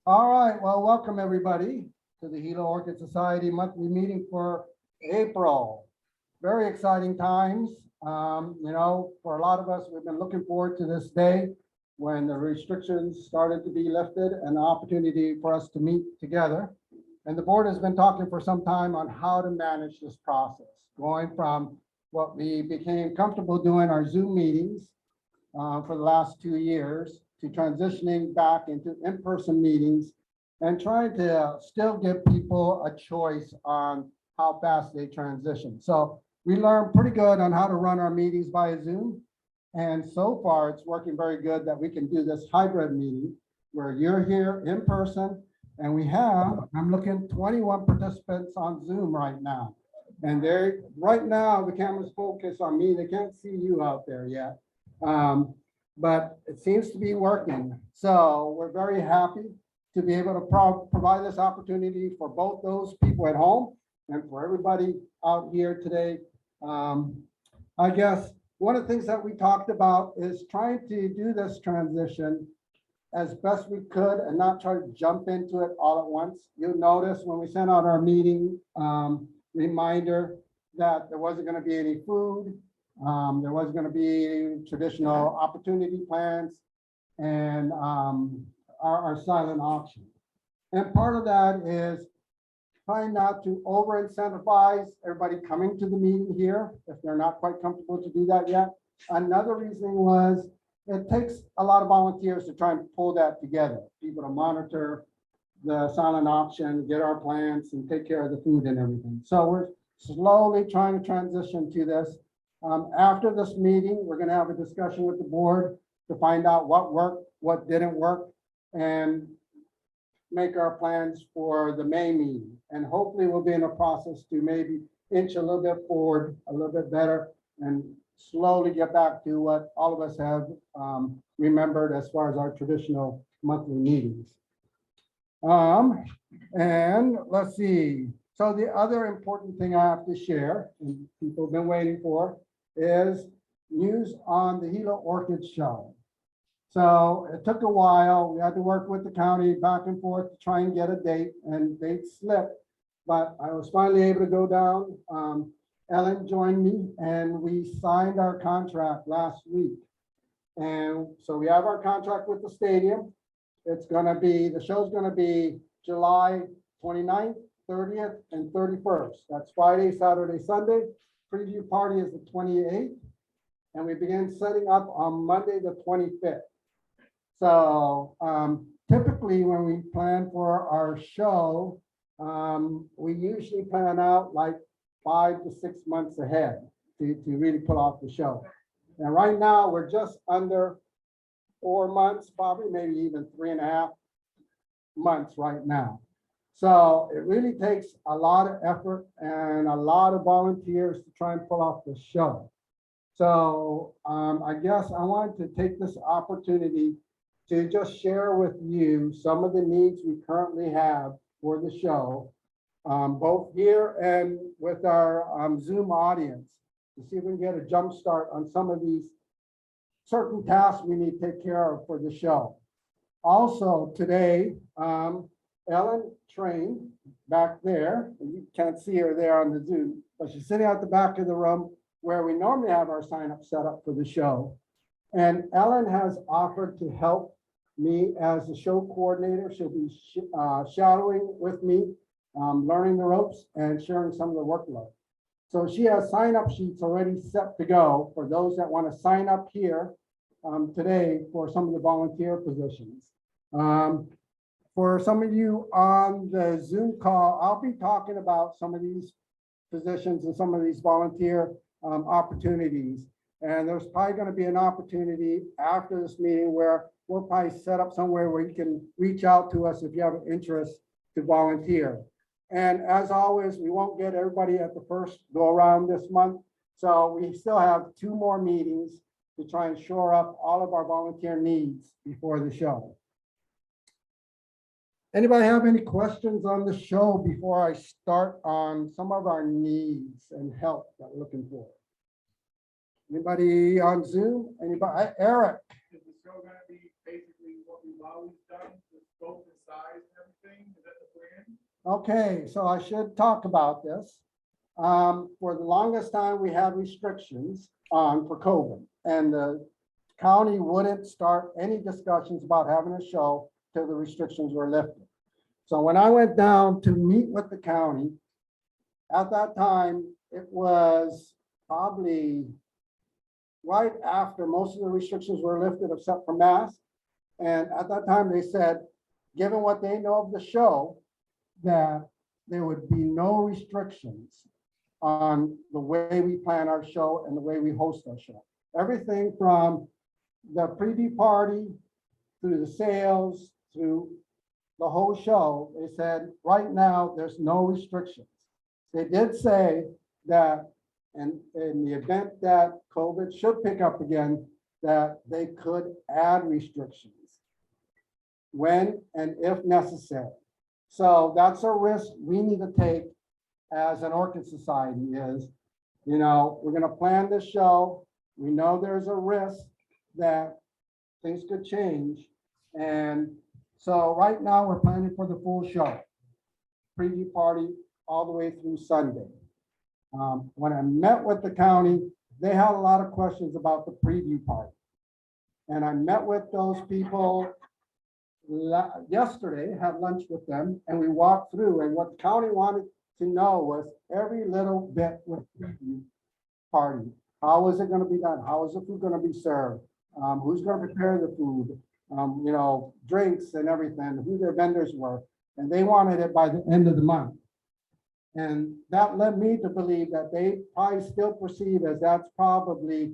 All right, well, welcome everybody to the Hilo Orchid Society monthly meeting for April. Very exciting times. For a lot of us, we've been looking forward to this day when the restrictions started to be lifted and the opportunity for us to meet together. And the board has been talking for some time on how to manage this process, going from what we became comfortable doing our Zoom meetings for the last 2 years to transitioning back into in-person meetings and trying to still give people a choice on how fast they transition. So we learned pretty good on how to run our meetings via Zoom. And so far it's working very good that we can do this hybrid meeting where you're here in person and we have, I'm looking 21 participants on Zoom right now. And they're right now, the camera's focused on me. They can't see you out there yet. But it seems to be working. So we're very happy to be able to provide this opportunity for both those people at home and for everybody out here today. I guess one of the things that we talked about is trying to do this transition as best we could and not try to jump into it all at once. You'll notice when we sent out our meeting reminder that there wasn't going to be any food. There wasn't going to be traditional opportunity plans and our silent auction. And part of that is trying not to over incentivize everybody coming to the meeting here if they're not quite comfortable to do that yet. Another reason was it takes a lot of volunteers to try and pull that together, people to monitor the silent auction, get our plans and take care of the food and everything. So we're slowly trying to transition to this. After this meeting, we're going to have a discussion with the board to find out what worked, what didn't work, and make our plans for the May meeting. And hopefully we'll be in a process to maybe inch a little bit forward, a little bit better, and slowly get back to what all of us have remembered as far as our traditional monthly meetings. And let's see. So the other important thing I have to share, and people have been waiting for, is news on the Hilo Orchid Show. So it took a while. We had to work with the county back and forth to try and get a date, and dates slipped. But I was finally able to go down. Ellen joined me, and we signed our contract last week. And so we have our contract with the stadium. It's going to be, the show's going to be July 29th, 30th, and 31st. That's Friday, Saturday, Sunday. Preview party is the 28th. And we begin setting up on Monday, the 25th. So typically when we plan for our show, we usually plan out like 5 to 6 months ahead to really pull off the show. And right now we're just under 4 months, probably maybe even 3.5 months right now. So it really takes a lot of effort and a lot of volunteers to try and pull off the show. So I guess I wanted to take this opportunity to just share with you some of the needs we currently have for the show, both here and with our Zoom audience, to see if we can get a jump start on some of these certain tasks we need to take care of for the show. Also today, Ellen trained back there, and you can't see her there on the Zoom, but she's sitting at the back of the room where we normally have our sign up set up for the show. And Ellen has offered to help me as the show coordinator. She'll be shadowing with me, learning the ropes and sharing some of the workload. So she has sign up sheets already set to go for those that want to sign up here today for some of the volunteer positions. For some of you on the Zoom call, I'll be talking about some of these positions and some of these volunteer opportunities. And there's probably going to be an opportunity after this meeting where we'll probably set up somewhere where you can reach out to us if you have an interest to volunteer. And as always, we won't get everybody at the first go around this month. So we still have 2 more meetings to try and shore up all of our volunteer needs before the show. Anybody have any questions on the show before I start on some of our needs and help that we're looking for? Anybody on Zoom? Anybody? Eric? Is the show going to be basically what we've always done, the scope and size Okay, so I should talk about this. For the longest time, we had restrictions on for COVID, and the county wouldn't start any discussions about having a show till the restrictions were lifted. So when I went down to meet with the county, at that time, it was probably right after most of the restrictions were lifted except for masks. And at that time, they said, given what they know of the show, that there would be no restrictions on the way we plan our show and the way we host our show. Everything from the preview party through the sales, through the whole show, they said, right now, there's no restrictions. They did say that in the event that COVID should pick up again, that they could add restrictions when and if necessary. So that's a risk we need to take as an orchid society is, we're gonna plan this show. We know there's a risk that things could change. And so right now we're planning for the full show, preview party all the way through Sunday. When I met with the county, they had a lot of questions about the preview party. And I met with those people yesterday, had lunch with them, and we walked through, and what the county wanted to know was every little bit with preview party. How is it going to be done? How is the food going to be served? Who's going to prepare the food? Drinks and everything, who their vendors were. And they wanted it by the end of the month. And that led me to believe that they probably still perceive as that's probably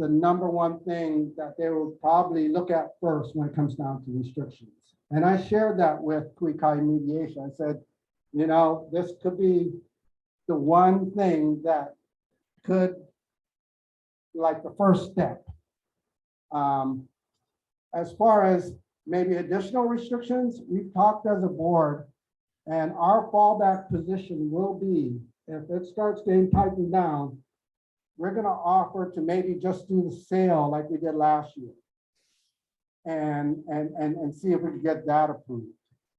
the number one thing that they will probably look at first when it comes down to restrictions. And I shared that with Kuikai Mediation. I said, this could be the one thing that could, like the first step. As far as maybe additional restrictions, we've talked as a board, and our fallback position will be, if it starts getting tightened down, we're gonna offer to maybe just do the sale like we did last year. And see if we can get that approved.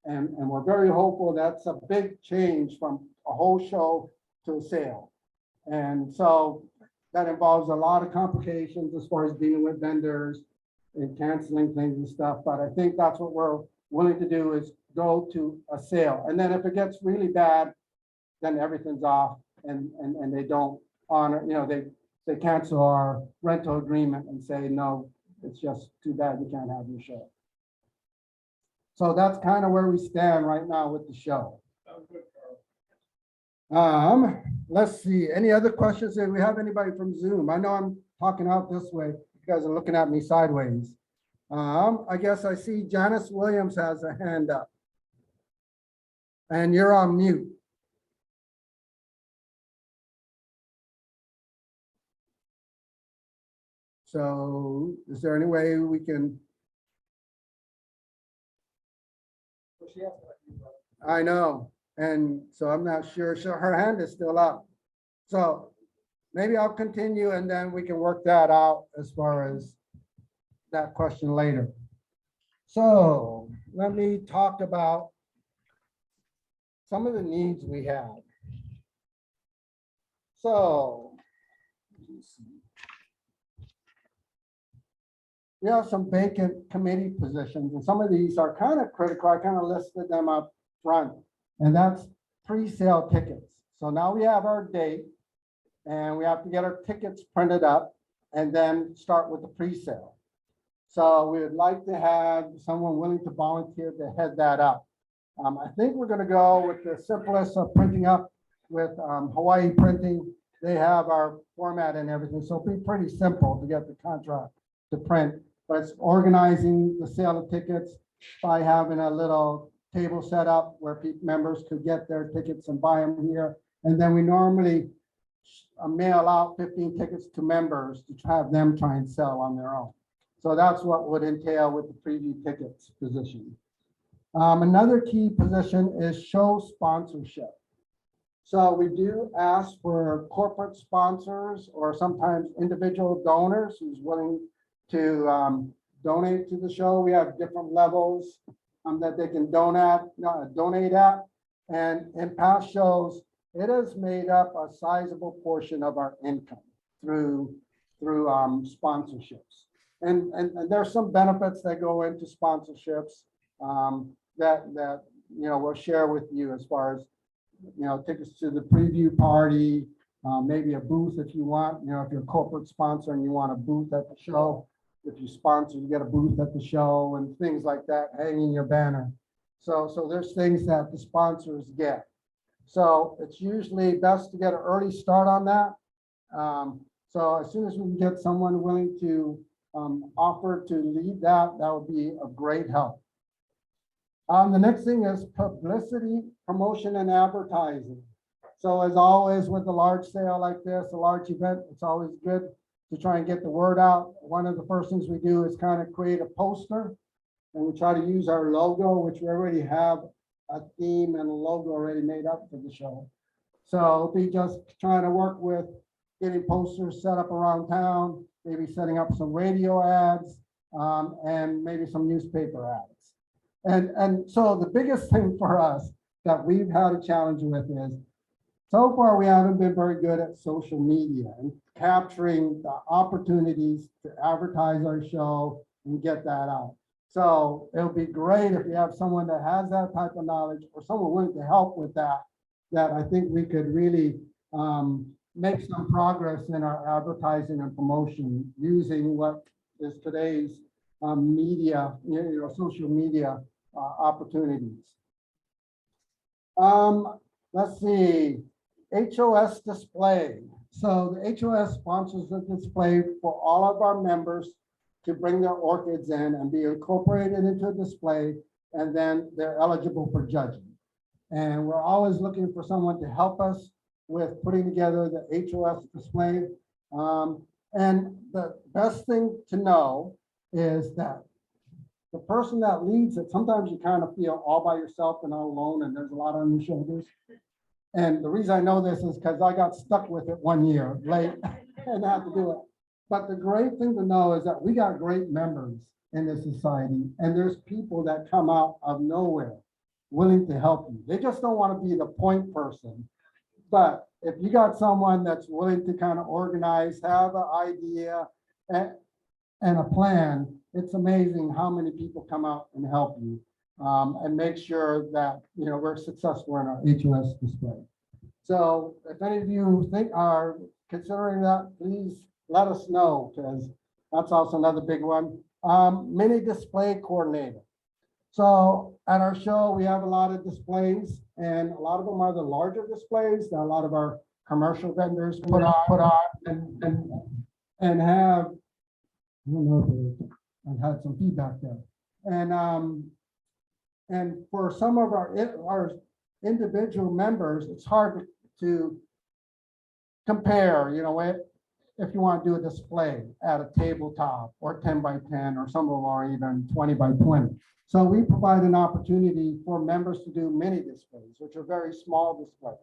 And we're very hopeful that's a big change from a whole show to a sale. And so that involves a lot of complications as far as dealing with vendors and canceling things and stuff. But I think that's what we're willing to do is go to a sale. And then if it gets really bad, then everything's off and they don't honor, they cancel our rental agreement and say, no, it's just too bad you can't have your show. So that's kind of where we stand right now with the show. Let's see, any other questions? Do we have anybody from Zoom? I know I'm talking out this way. You guys are looking at me sideways. I guess I see Janice Williams has a hand up. And you're on mute. So is there any way we can? I know. And so I'm not sure. So her hand is still up. So maybe I'll continue and then we can work that out as far as that question later. So let me talk about some of the needs we have. So we have some vacant committee positions, and some of these are kind of critical. I kind of listed them up front, and that's pre-sale tickets. So now we have our date, and we have to get our tickets printed up and then start with the pre-sale. So we would like to have someone willing to volunteer to head that up. I think we're going to go with the simplest of printing up with Hawaii Printing. They have our format and everything, so it'll be pretty simple to get the contract to print. But it's organizing the sale of tickets by having a little table set up where members could get their tickets and buy them here. And then we normally mail out 15 tickets to members to have them try and sell on their own. So that's what would entail with the preview tickets position. Another key position is show sponsorship. So we do ask for corporate sponsors or sometimes individual donors who's willing to donate to the show. We have different levels that they can donate at. And in past shows, it has made up a sizable portion of our income through sponsorships. And there's some benefits that go into sponsorships that we'll share with you as far as tickets to the preview party, maybe a booth if you want. If you're a corporate sponsor and you want a booth at the show, if you sponsor, you get a booth at the show and things like that, hanging your banner. So there's things that the sponsors get. So it's usually best to get an early start on that. So as soon as we can get someone willing to offer to lead that, that would be a great help. The next thing is publicity, promotion, and advertising. So as always with a large sale like this, a large event, it's always good to try and get the word out. One of the first things we do is kind of create a poster, and we try to use our logo, which we already have a theme and a logo already made up for the show. So it'll be just trying to work with getting posters set up around town, maybe setting up some radio ads, and maybe some newspaper ads. And so the biggest thing for us that we've had a challenge with is, so far we haven't been very good at social media and capturing the opportunities to advertise our show and get that out. So it'll be great if you have someone that has that type of knowledge or someone willing to help with that, that I think we could really make some progress in our advertising and promotion using what is today's media, social media opportunities. Let's see, HOS display. So the HOS sponsors a display for all of our members to bring their orchids in and be incorporated into a display, and then they're eligible for judging. And we're always looking for someone to help us with putting together the HOS display. And the best thing to know is that the person that leads it, sometimes you kind of feel all by yourself and all alone, and there's a lot on your shoulders. And the reason I know this is because I got stuck with it one year late and had to do it. But the great thing to know is that we got great members in this society, and there's people that come out of nowhere willing to help you. They just don't want to be the point person. But if you got someone that's willing to kind of organize, have an idea and a plan, it's amazing how many people come out and help you and make sure that we're successful in our HOS display. So if any of you are considering that, please let us know, because that's also another big one. Mini display coordinator. So at our show, we have a lot of displays, and a lot of them are the larger displays that a lot of our commercial vendors put on and have, I don't know if I've had some feedback there. And for some of our individual members, it's hard to compare, if you want to do a display at a tabletop or 10 by 10, or some of them are even 20 by 20. So we provide an opportunity for members to do mini displays, which are very small displays.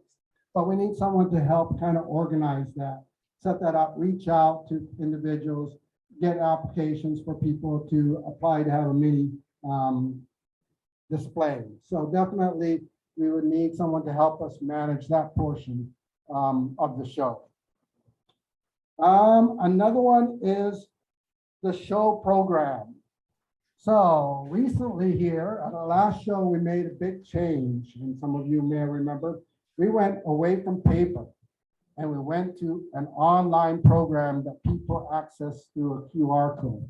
But we need someone to help kind of organize that, set that up, reach out to individuals, get applications for people to apply to have a mini display. So definitely we would need someone to help us manage that portion of the show. Another one is the show program. So recently here at our last show, we made a big change, and some of you may remember, we went away from paper and we went to an online program that people access through a QR code.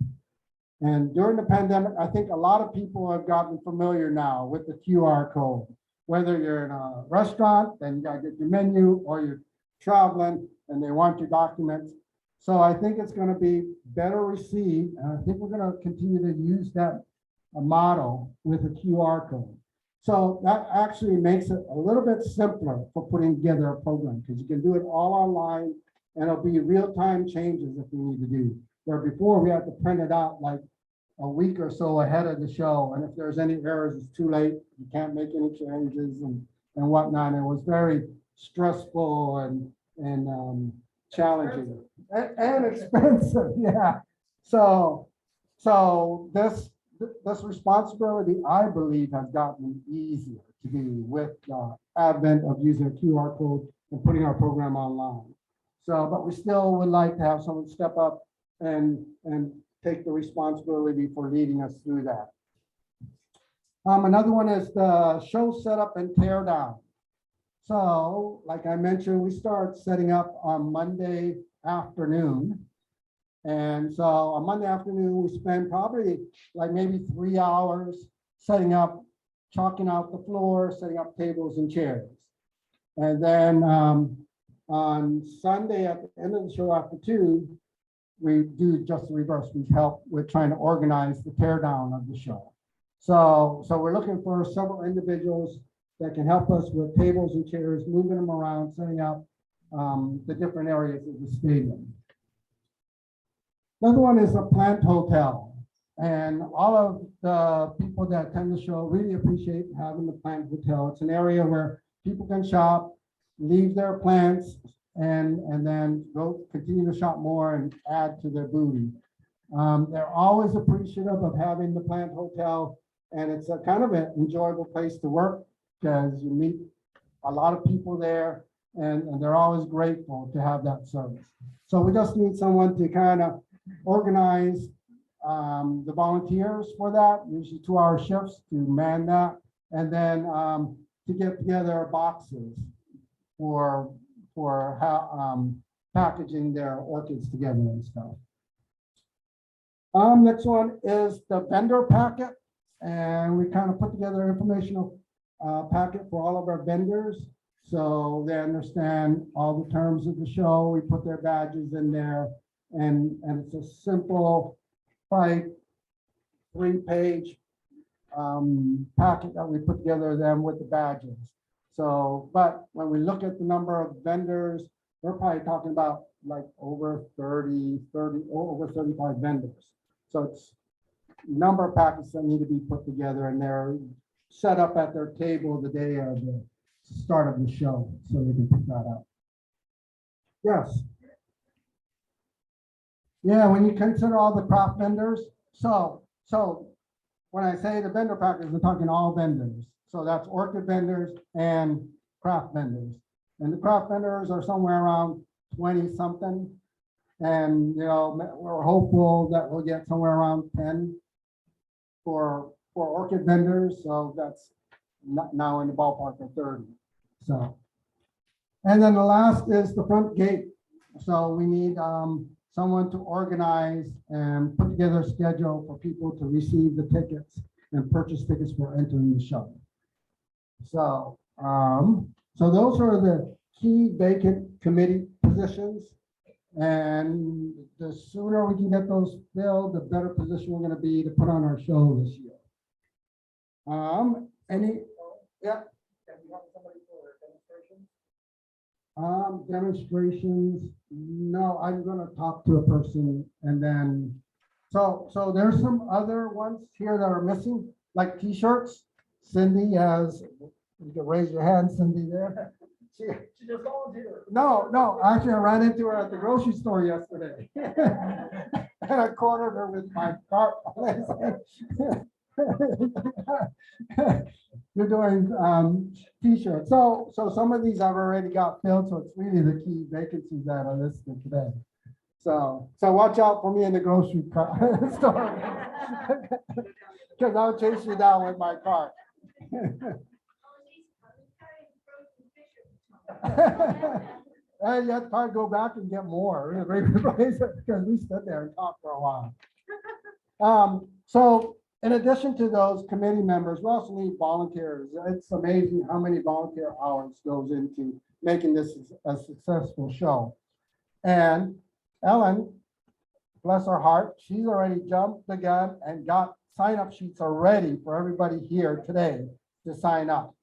And during the pandemic, I think a lot of people have gotten familiar now with the QR code. Whether you're in a restaurant, then you gotta get your menu, or you're traveling and they want your documents. So I think it's gonna be better received, and I think we're gonna continue to use that model with a QR code. So that actually makes it a little bit simpler for putting together a program, because you can do it all online and it'll be real-time changes if we need to do. Where before we had to print it out like a week or so ahead of the show, and if there's any errors, it's too late. You can't make any changes and whatnot. And it was very stressful and challenging and expensive. Yeah. So this this responsibility, I believe, has gotten easier to do with the advent of using a QR code and putting our program online. So, but we still would like to have someone step up and take the responsibility for leading us through that. Another one is the show setup and tear down. So, like I mentioned, we start setting up on Monday afternoon. And so on Monday afternoon, we spend probably like maybe 3 hours setting up, chalking out the floor, setting up tables and chairs. And then on Sunday at the end of the show after 2, we do just the reverse. We help with trying to organize the tear down of the show. So we're looking for several individuals that can help us with tables and chairs, moving them around, setting up the different areas of the stadium. Another one is a plant hotel. And all of the people that attend the show really appreciate having the plant hotel. It's an area where people can shop, leave their plants, and then go continue to shop more and add to their booty. They're always appreciative of having the plant hotel, and it's a kind of an enjoyable place to work because you meet a lot of people there, and they're always grateful to have that service. So we just need someone to kind of organize the volunteers for that, usually 2-hour shifts to man that, and then to get together boxes for how packaging their orchids together and stuff. Next one is the vendor packet, and we kind of put together an informational packet for all of our vendors, so they understand all the terms of the show. We put their badges in there, and it's a simple, probably 3-page packet that we put together them with the badges. So, but when we look at the number of vendors, we're probably talking about like over 35 vendors. So it's number of packets that need to be put together, and they're set up at their table the day of the start of the show, so they can pick that up. Yes. Yeah, when you consider all the craft vendors, so when I say the vendor package, we're talking all vendors. So that's orchid vendors and craft vendors. And the craft vendors are somewhere around 20 something. And, you know, we're hopeful that we'll get somewhere around 10 for orchid vendors. So that's not now in the ballpark of 30. So, and then the last is the front gate. So we need someone to organize and put together a schedule for people to receive the tickets and purchase tickets for entering the show. So, so those are the key vacant committee positions. And the sooner we can get those filled, the better position we're going to be to put on our show this year. Yeah. Have you had somebody for demonstrations? Demonstrations, no, I'm going to talk to a person, and then, so there's some other ones here that are missing, like t-shirts. Cindy has, you can raise your hand, Cindy there. She just volunteered. No, actually I ran into her at the grocery store yesterday. And I cornered her with my cart. You're doing t-shirts. So some of these I've already got filled, so it's really the key vacancies that are listed today. So watch out for me in the grocery store. Because I'll chase you down with my cart. And you have to probably go back and get more because we stood there and talked for a while. So in addition to those committee members, we also need volunteers. It's amazing how many volunteer hours goes into making this a successful show. And Ellen, bless her heart, she's already jumped the gun and got sign-up sheets already for everybody here today to sign up.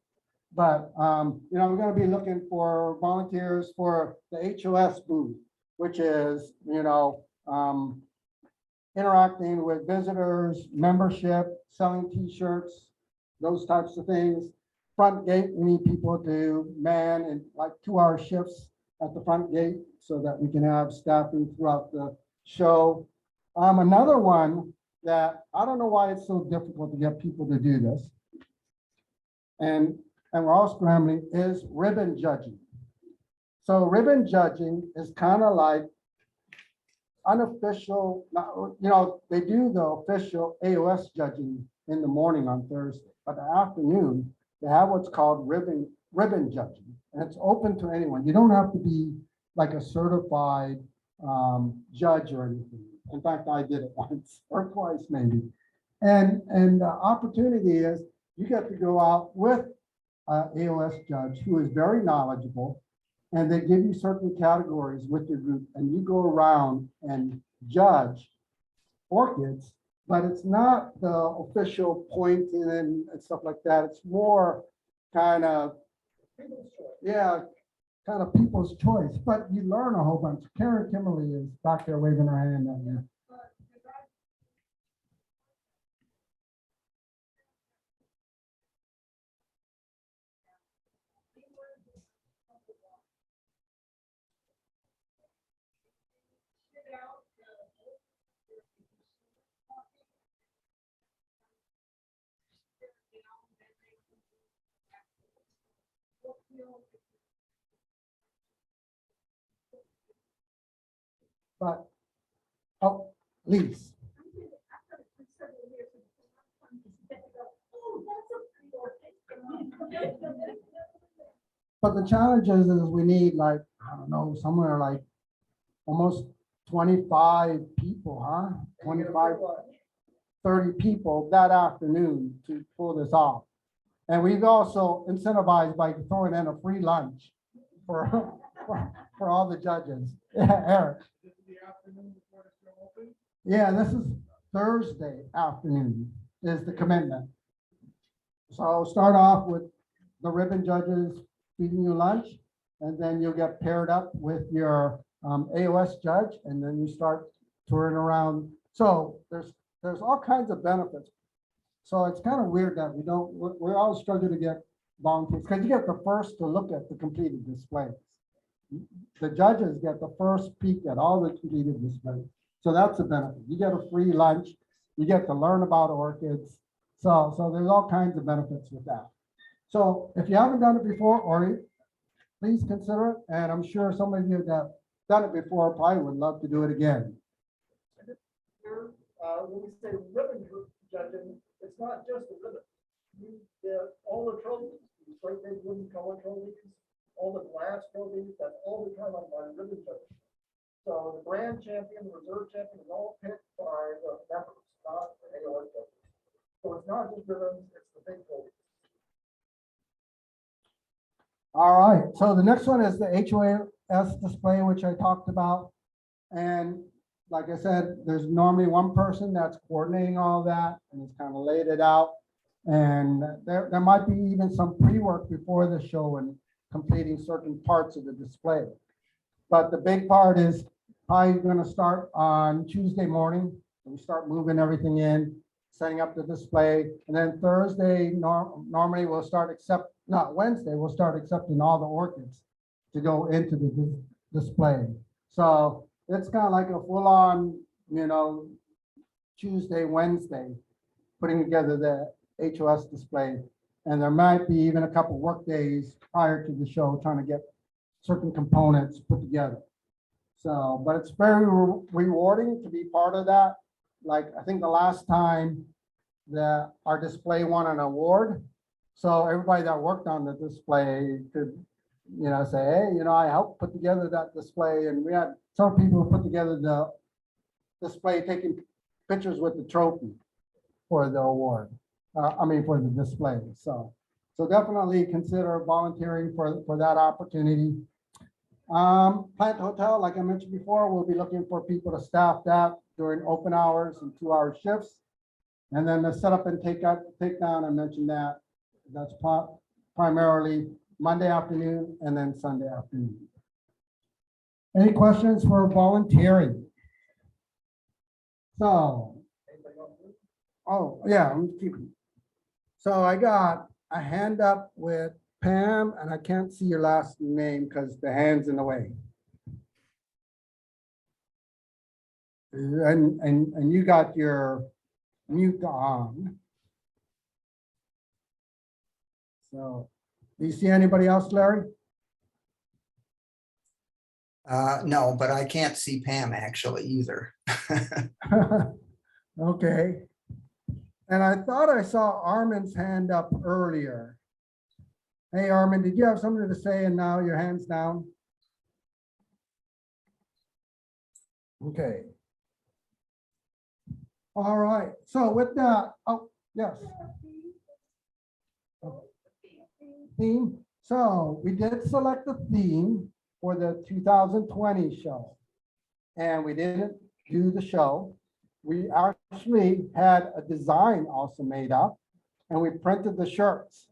But, you know, we're going to be looking for volunteers for the HOS booth, which is, you know, interacting with visitors, membership, selling t-shirts, those types of things. Front gate, we need people to man and like 2-hour shifts at the front gate so that we can have staffing throughout the show. Another one that I don't know why it's so difficult to get people to do this. And we're all scrambling, is ribbon judging. So ribbon judging is kind of like unofficial, they do the official HOS judging in the morning on Thursday, but the afternoon, they have what's called ribbon judging, and it's open to anyone. You don't have to be like a certified judge or anything. In fact, I did it once or twice maybe. And the opportunity is you get to go out with an HOS judge who is very knowledgeable, and they give you certain categories with your group, and you go around and judge orchids, but it's not the official pointing and stuff like that. It's more kind of, yeah, kind of people's choice, but you learn a whole bunch. Karen Kimberly is back there waving her hand at me. But, oh, Lise. But the challenge is we need like, I don't know, somewhere like almost 25 people, huh? 25, 30 people that afternoon to pull this off. And we've also incentivized by throwing in a free lunch for, for all the judges. Yeah, Eric. Yeah, this is Thursday afternoon is the commitment. So I'll start off with the ribbon judges feeding you lunch, and then you'll get paired up with your HOS judge, and then you start touring around. So there's all kinds of benefits. So it's kind of weird that we're all struggling to get volunteers, because you get the first to look at the completed displays. The judges get the first peek at all the completed displays. So that's a benefit. You get a free lunch, you get to learn about orchids. So there's all kinds of benefits with that. So if you haven't done it before, or please consider it. And I'm sure some of you that have done it before probably would love to do it again. When we say ribbon judging, it's not just the ribbon. You get all the trophies, the straight big wooden color trophies, all the glass trophies, that's all determined by ribbon judging. So the grand champion, the reserve champion is all picked by the members, not the HOS judges. So it's not just ribbons, it's the big trophies. All right, so the next one is the HOS display, which I talked about. And like I said, there's normally one person that's coordinating all that, and it's kind of laid it out. And there might be even some pre-work before the show and completing certain parts of the display. But the big part is probably going to start on Tuesday morning. We start moving everything in, setting up the display. And then Thursday, normally we'll start Wednesday, we'll start accepting all the orchids to go into the display. So it's kind of like a full-on, Tuesday, Wednesday, putting together the HOS display. And there might be even a couple work days prior to the show trying to get certain components put together. So, but it's very rewarding to be part of that. Like, I think the last time that our display won an award, so everybody that worked on the display could, say, hey, I helped put together that display. And we had some people who put together the display, taking pictures with the trophy for the award. For the display. So definitely consider volunteering for that opportunity. Plant Hotel, like I mentioned before, we'll be looking for people to staff that during open hours and 2-hour shifts. And then the setup and take down, I mentioned that. That's primarily Monday afternoon and then Sunday afternoon. Any questions for volunteering? So, oh yeah, I'm keeping. So I got a hand up with Pam, and I can't see your last name because the hand's in the way. And you got your mute on. So, do you see anybody else, Larry? No, but I can't see Pam actually either. Okay. And I thought I saw Armin's hand up earlier. Hey, Armin, did you have something to say and now your hand's down? Okay. All right. So with that, oh, yes. Theme. So we did select a theme for the 2020 show. And we didn't do the show. We actually had a design also made up and we printed the shirts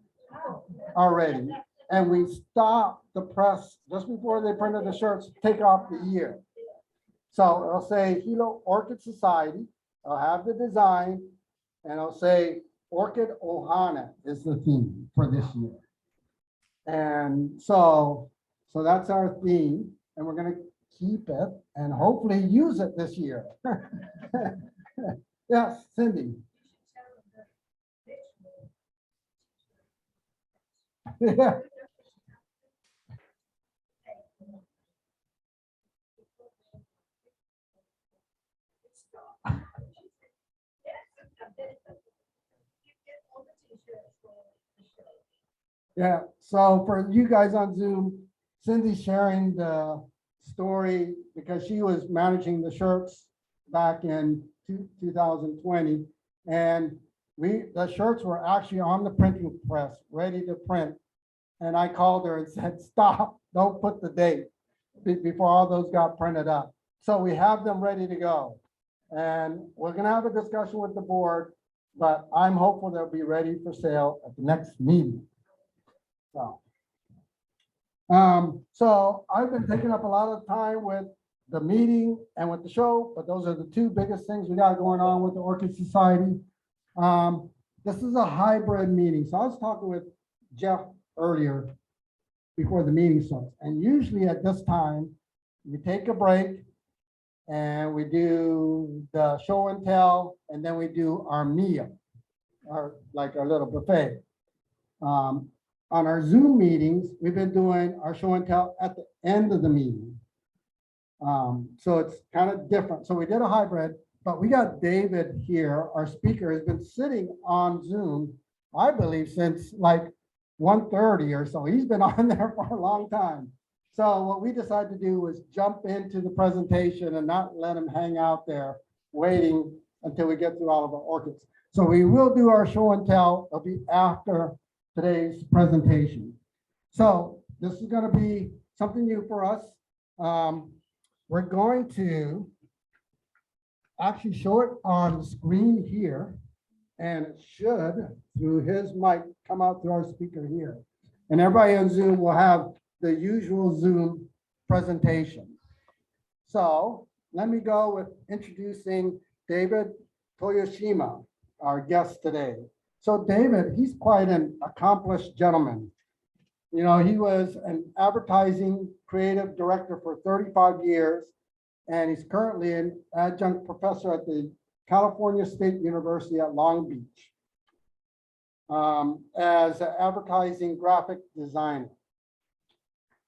already. And we stopped the press just before they printed the shirts, to take off the year. So it'll say Hilo Orchid Society. I'll have the design and I'll say Orchid Ohana is the theme for this year. And so that's our theme and we're going to keep it and hopefully use it this year. Yes, Cindy. Yeah. Yeah, so for you guys on Zoom, Cindy's sharing the story because she was managing the shirts back in 2020. And the shirts were actually on the printing press, ready to print. And I called her and said, stop, don't put the date before all those got printed up. So we have them ready to go. And we're gonna have a discussion with the board, but I'm hopeful they'll be ready for sale at the next meeting. So I've been taking up a lot of time with the meeting and with the show, but those are the two biggest things we got going on with the Orchid Society. This is a hybrid meeting. So I was talking with Jeff earlier before the meeting starts. And usually at this time, we take a break and we do the show and tell, and then we do our meal, our little buffet. On our Zoom meetings, we've been doing our show and tell at the end of the meeting. So it's kind of different. So we did a hybrid, but we got David here. Our speaker has been sitting on Zoom, I believe, since like 1:30 or so. He's been on there for a long time. So what we decided to do was jump into the presentation and not let him hang out there waiting until we get through all of our orchids. So we will do our show and tell. It'll be after today's presentation. So this is going to be something new for us. We're going to actually show it on the screen here, and it should, through his mic, come out through our speaker here. And everybody on Zoom will have the usual Zoom presentation. So let me go with introducing David Toyoshima, our guest today. So David, he's quite an accomplished gentleman. You know, he was an advertising creative director for 35 years, and he's currently an adjunct professor at the California State University at Long Beach as an advertising graphic designer.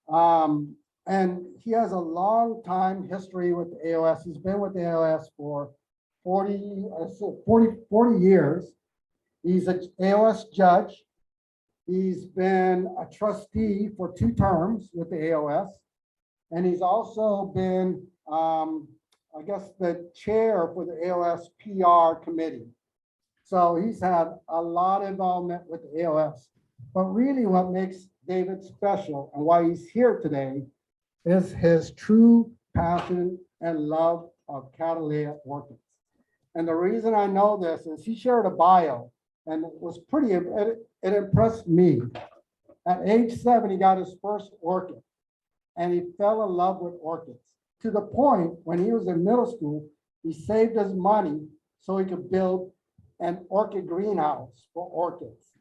And he has a long time history with the HOS. He's been with the HOS for 40 years. He's an HOS judge. He's been a trustee for 2 terms with the HOS. And he's also been, I guess, the chair for the HOS PR committee. So he's had a lot of involvement with the HOS. But really what makes David special and why he's here today is his true passion and love of Cattleyas orchids. And the reason I know this is he shared a bio and it was pretty, it impressed me. At age 7, he got his first orchid and he fell in love with orchids to the point when he was in middle school, he saved his money so he could build an orchid greenhouse for orchids.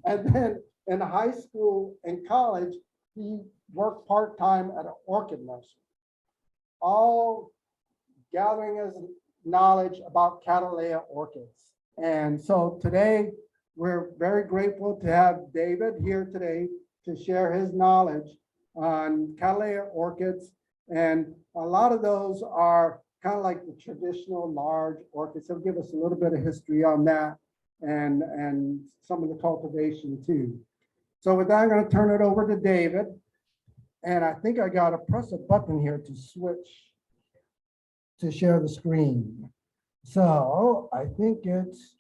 And then in high school and college, he worked part-time at an orchid nursery, all gathering his knowledge about Cattleyas orchids. And so today, we're very grateful to have David here today to share his knowledge on Cattleya orchids. And a lot of those are kind of like the traditional large orchids. He'll give us a little bit of history on that and some of the cultivation too. So with that, I'm going to turn it over to David. And I think I got to press a button here to switch to share the screen. So I think it's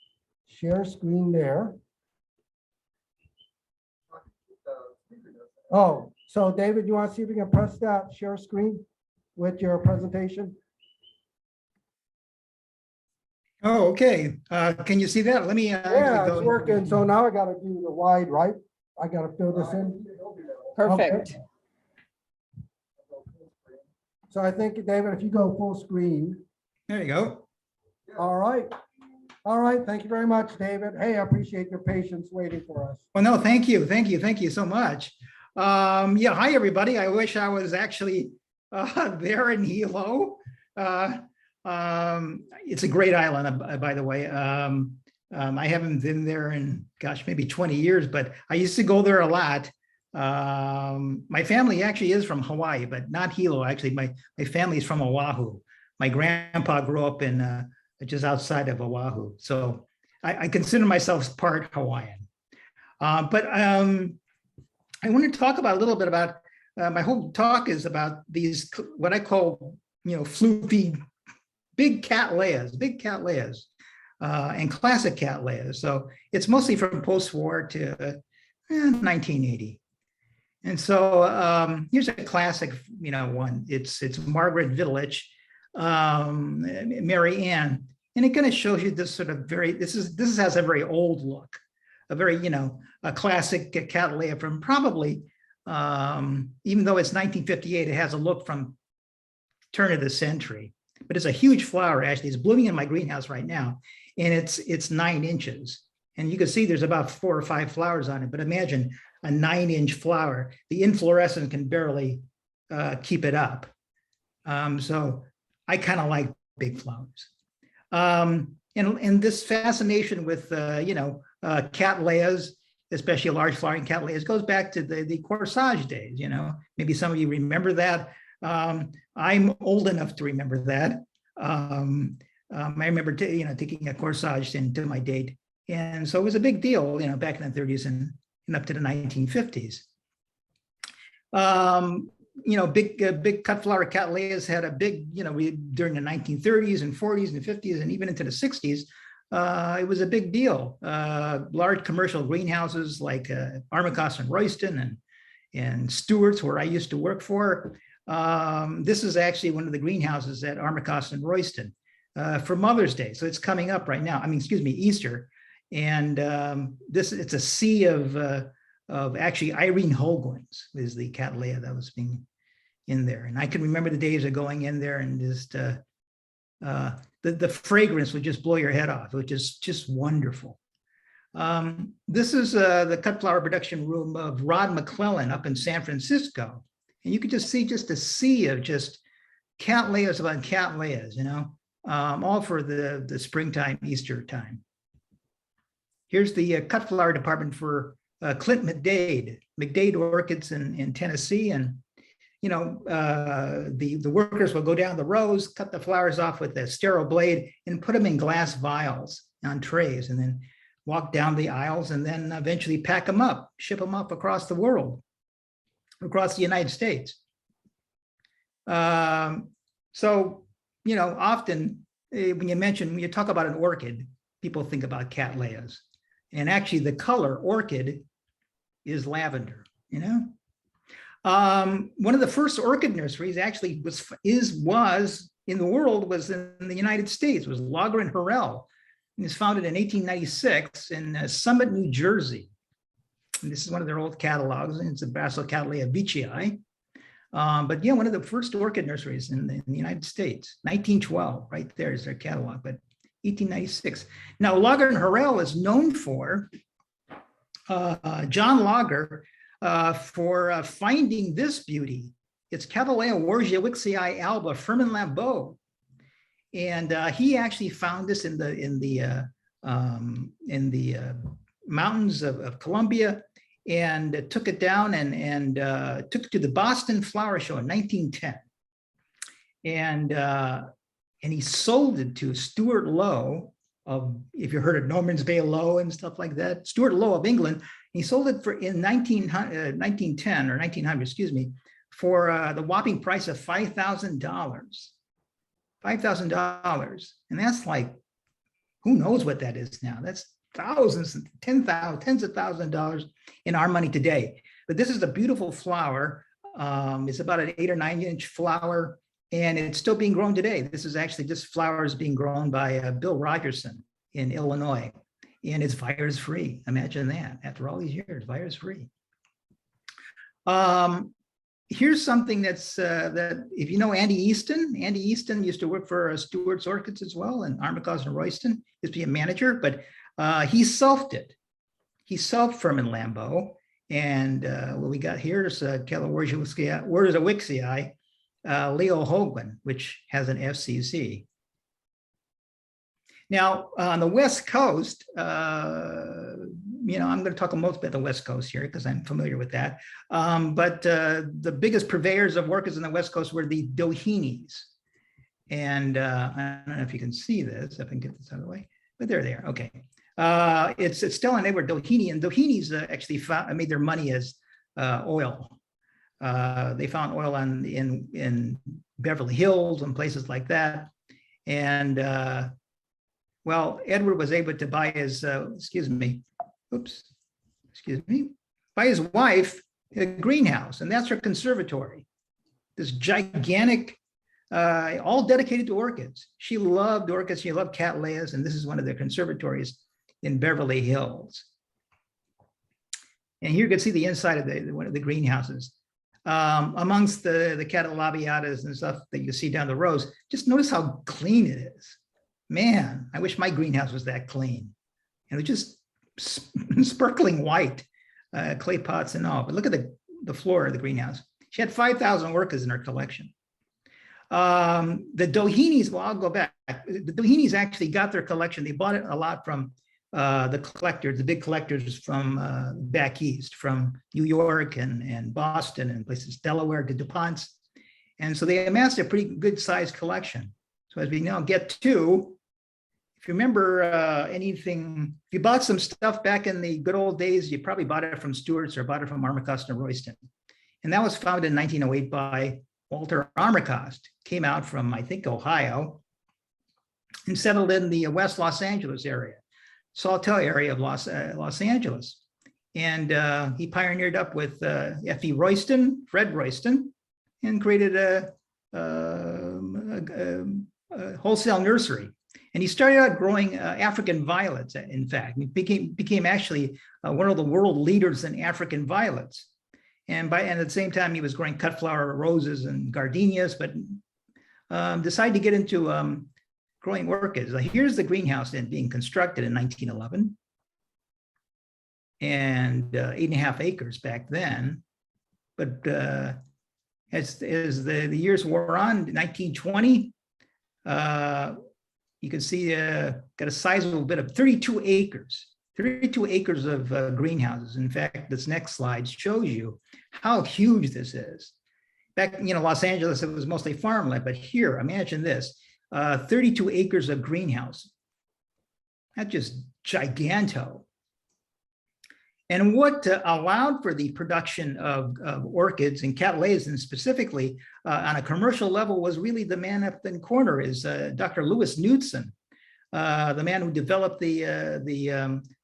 share screen there. Oh, so David, you want to see if we can press that share screen with your presentation? Oh, okay. Can you see that? Let me. Yeah, it's working. So now I got to do the wide, right? I got to fill this in. Perfect. Okay. So I think, David, if you go full screen. There you go. All right. All right. Thank you very much, David. Hey, I appreciate your patience waiting for us. Well, no, thank you. Thank you. Thank you so much. Yeah, hi, everybody. I wish I was actually there in Hilo. It's a great island, by the way. I haven't been there in, gosh, maybe 20 years, but I used to go there a lot. My family actually is from Hawaii, but not Hilo. Actually, my family is from Oahu. My grandpa grew up in just outside of Oahu. So I consider myself part Hawaiian. But I want to talk about a little bit about, my whole talk is about these, what I call, floofy, big Cattleyas, and classic Cattleyas. So it's mostly from post-war to 1980. And so here's a classic, one. It's Margaret Vittlich, Mary Ann, and it kind of shows you this sort of this has a very old look, a very a classic Cattleya from probably even though it's 1958, it has a look from turn of the century. But it's a huge flower. Actually, it's blooming in my greenhouse right now, and it's 9 inches. And you can see there's about 4 or 5 flowers on it. But imagine a 9-inch flower. The inflorescence can barely keep it up. So I kind of like big flowers. And this fascination with Cattleyas, especially large flowering Cattleyas, goes back to the corsage days. Maybe some of you remember that. I'm old enough to remember that. I remember taking a corsage into my date, and so it was a big deal, back in the 30s and up to the 1950s. Big cut flower Cattleyas had a big, during the 1930s and 40s and 50s and even into the 60s. It was a big deal. Large commercial greenhouses like Armacost and Royston and Stewart's, where I used to work for. This is actually one of the greenhouses at Armacost and Royston for Mother's Day. So it's coming up right now. Easter. And it's a sea of actually Irene Holguin's is the Cattleya that was being in there. And I can remember the days of going in there and just the fragrance would just blow your head off, which is just wonderful. This is the cut flower production room of Rod McClellan up in San Francisco. And you could just see just a sea of just Cattleyas upon Cattleyas, all for the springtime, Easter time. Here's the cut flower department for Clint McDade orchids in Tennessee. And, the workers will go down the rows, cut the flowers off with a sterile blade and put them in glass vials on trays, and then walk down the aisles and then eventually pack them up, ship them up across the world, across the United States. So, often when you talk about an orchid, people think about Cattleyas. And actually the color orchid is lavender, One of the first orchid nurseries actually was in the world was in the United States, was Lager and Harrell. It was founded in 1896 in Summit, New Jersey. And this is one of their old catalogs, and it's a Basil Cattleya veitchii. But yeah, one of the first orchid nurseries in the United States, 1912, right there is their catalog, but 1896. Now, Lager and Harrell is known for, John Lager, for finding this beauty. It's Cattleya Warziewiczi alba, Firmin Lambeau. And he actually found this in the in the mountains of Colombia, and took it down and took it to the Boston Flower Show in 1910. And he sold it to Stuart Lowe of, if you heard of Norman's Bay Lowe and stuff like that, Stuart Lowe of England. He sold it for in 1910 or 1900, excuse me, for the whopping price of $5,000. $5,000. And that's like, who knows what that is now? That's thousands, tens of thousands of dollars in our money today. But this is a beautiful flower. It's about an 8 or 9 inch flower, and it's still being grown today. This is actually, this flower is being grown by Bill Rogerson in Illinois, and it's virus free. Imagine that, after all these years, virus free. Here's something that's, that if you know Andy Easton used to work for Stewart's Orchids as well, and Armacost and Royston, used to be a manager, but he selfed it. He selfed Furman Lambeau. And what we got here is Wixii, Leo Hoagland, which has an FCC. Now, on the West Coast, you know, I'm going to talk most about the West Coast here because I'm familiar with that. But the biggest purveyors of orchids on the West Coast were the Dohenis. And I don't know if you can see this, if I can get this out of the way, but they're there. Okay. It's still in neighborhood Doheny, and Doheny's actually made their money as oil. They found oil in Beverly Hills and places like that. And well, Edward was able to buy his, buy his wife a greenhouse, and that's her conservatory. This gigantic, all dedicated to orchids. She loved orchids, she loved Cattleyas, and this is one of their conservatories in Beverly Hills. And here you can see the inside of one of the greenhouses. Amongst the Cattleyas and stuff that you see down the rows, just notice how clean it is. Man, I wish my greenhouse was that clean. And it was just sparkling white, clay pots and all. But look at the floor of the greenhouse. She had 5,000 orchids in her collection. The Dohenis, well, I'll go back. The Dohenis actually got their collection. They bought it a lot from the collectors, the big collectors from back east, from New York and Boston and places, Delaware, to DuPont's. And so they amassed a pretty good sized collection. So as we now get to, if you remember anything, if you bought some stuff back in the good old days, you probably bought it from Stewart's or bought it from Armacost and Royston. And that was founded in 1908 by Walter Armacost. Came out from, I think, Ohio, and settled in the West Los Angeles area, Sawtell area of Los Angeles. And he pioneered up with F.E. Royston, Fred Royston, and created a wholesale nursery. And he started out growing African violets, in fact. He became actually one of the world leaders in African violets. And at the same time, he was growing cut flower roses and gardenias, but decided to get into growing orchids. Here's the greenhouse being constructed in 1911, and 8.5 acres back then. But as the years wore on, 1920, you can see got a sizable bit of 32 acres of greenhouses. In fact, this next slide shows you how huge this is. Back, Los Angeles, it was mostly farmland, but here, imagine this, 32 acres of greenhouse. That's just giganto. And what allowed for the production of orchids and Cattleyas, and specifically on a commercial level, was really the man up in the corner is Dr. Louis Knudsen, the man who developed the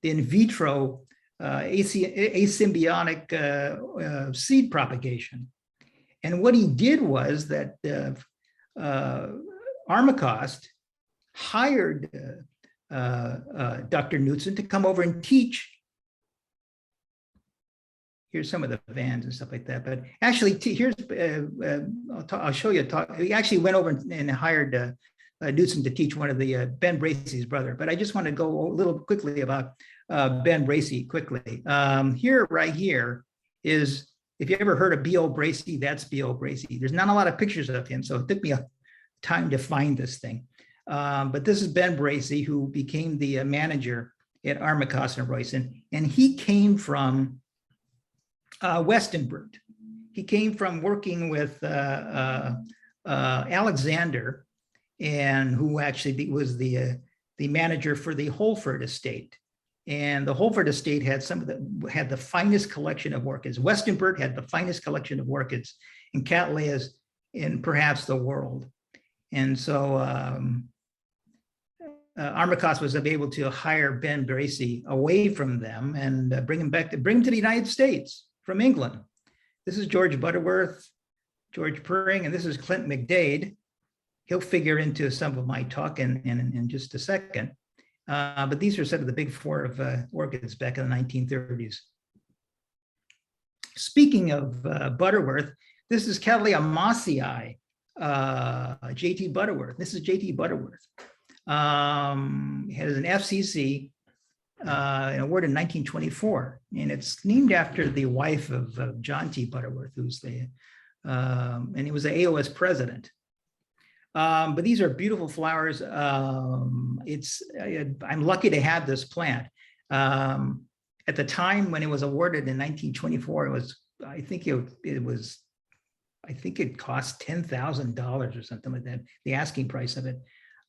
in vitro asymbiotic seed propagation. And what he did was that Armacost hired Dr. Knudsen to come over and teach. Here's some of the vans and stuff like that. But actually, here's, I'll show you. He actually went over and hired Knudsen to teach one of the Ben Bracey's brother. But I just want to go a little quickly about Ben Bracey quickly. Right here is, if you ever heard of B.O. Bracey, that's B.O. Bracey. There's not a lot of pictures of him, so it took me a time to find this thing. But this is Ben Bracey, who became the manager at Armacost and Royston, and he came from Westonbirt. He came from working with Alexander, and who actually was the manager for the Holford estate. And the Holford estate had had the finest collection of orchids. Westonbirt had the finest collection of orchids and Cattleyas in perhaps the world. And so Armacost was able to hire Ben Bracey away from them and bring him to the United States from England. This is George Butterworth, George Pring, and this is Clint McDade. He'll figure into some of my talk in just a second. But these are sort of the big four of orchids back in the 1930s. Speaking of Butterworth, this is Cattleya mossii, J.T. Butterworth. This is J.T. Butterworth. He has an FCC an award in 1924, and it's named after the wife of John T. Butterworth, who's and he was the AOS president. But these are beautiful flowers. I'm lucky to have this plant. At the time when it was awarded in 1924, I think it cost $10,000 or something like that, the asking price of it,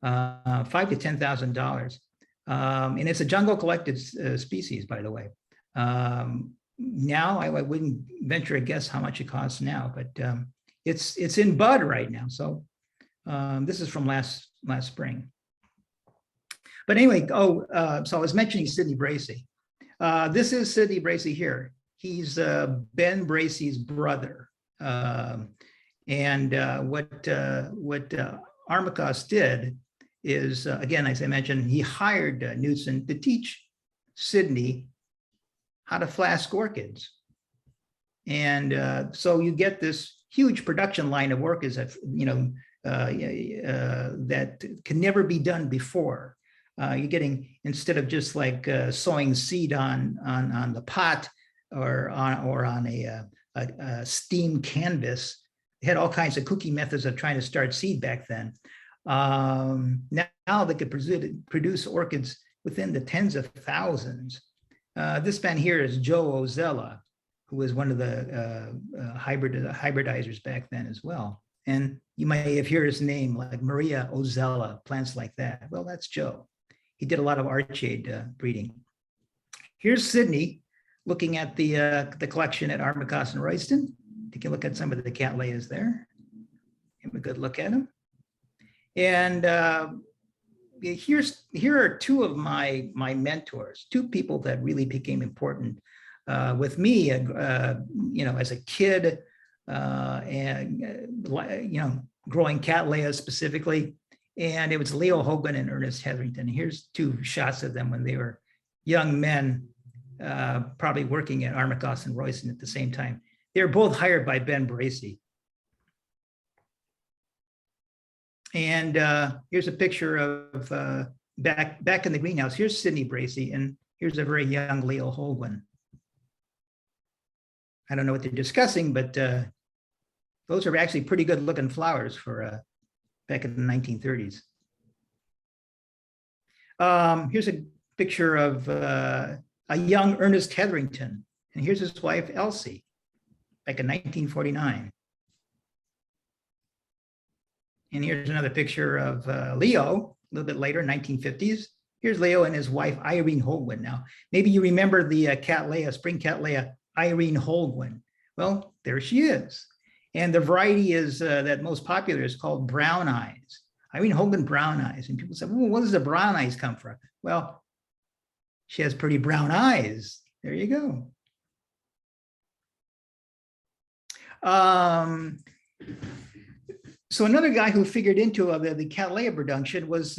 $5,000 to $10,000. And it's a jungle collected species, by the way. Now I wouldn't venture a guess how much it costs now, but it's in bud right now. So this is from last spring. But anyway, so I was mentioning Sidney Bracey. This is Sidney Bracey here. He's Ben Bracey's brother. And what Armacost did is, again, as I mentioned, he hired Knudsen to teach Sidney how to flask orchids. And so you get this huge production line of orchids that, that can never be done before. You're getting, instead of just like sowing seed on the pot or on a steam canvas, they had all kinds of kooky methods of trying to start seed back then. Now they could produce orchids within the tens of thousands. This man here is Joe Ozella, who was one of the hybridizers back then as well. And you may have heard his name, like Maria Ozella, plants like that. Well, that's Joe. He did a lot of orchid breeding. Here's Sidney looking at the collection at Armacost and Royston. Take a look at some of the Cattleyas there. Have a good look at them. And here are two of my mentors, two people that really became important with me, as a kid, and growing Cattleyas specifically. And it was Leo Hogan and Ernest Hetherington. Here's two shots of them when they were young men, probably working at Armacost and Royston at the same time. They were both hired by Ben Bracey. And here's a picture of back in the greenhouse. Here's Sidney Bracey, and here's a very young Leo Hogan. I don't know what they're discussing, but those are actually pretty good looking flowers for back in the 1930s. Here's a picture of a young Ernest Hetherington, and here's his wife, Elsie, back in 1949. And here's another picture of Leo, a little bit later, 1950s. Here's Leo and his wife, Irene Holguin. Now, maybe you remember the Cattleya, spring Cattleya, Irene Holguin. Well, there she is. And the variety is that most popular is called brown eyes. Irene Holguin brown eyes. And people say, well, where does the brown eyes come from? Well, she has pretty brown eyes. There you go. So another guy who figured into the Cattleya production was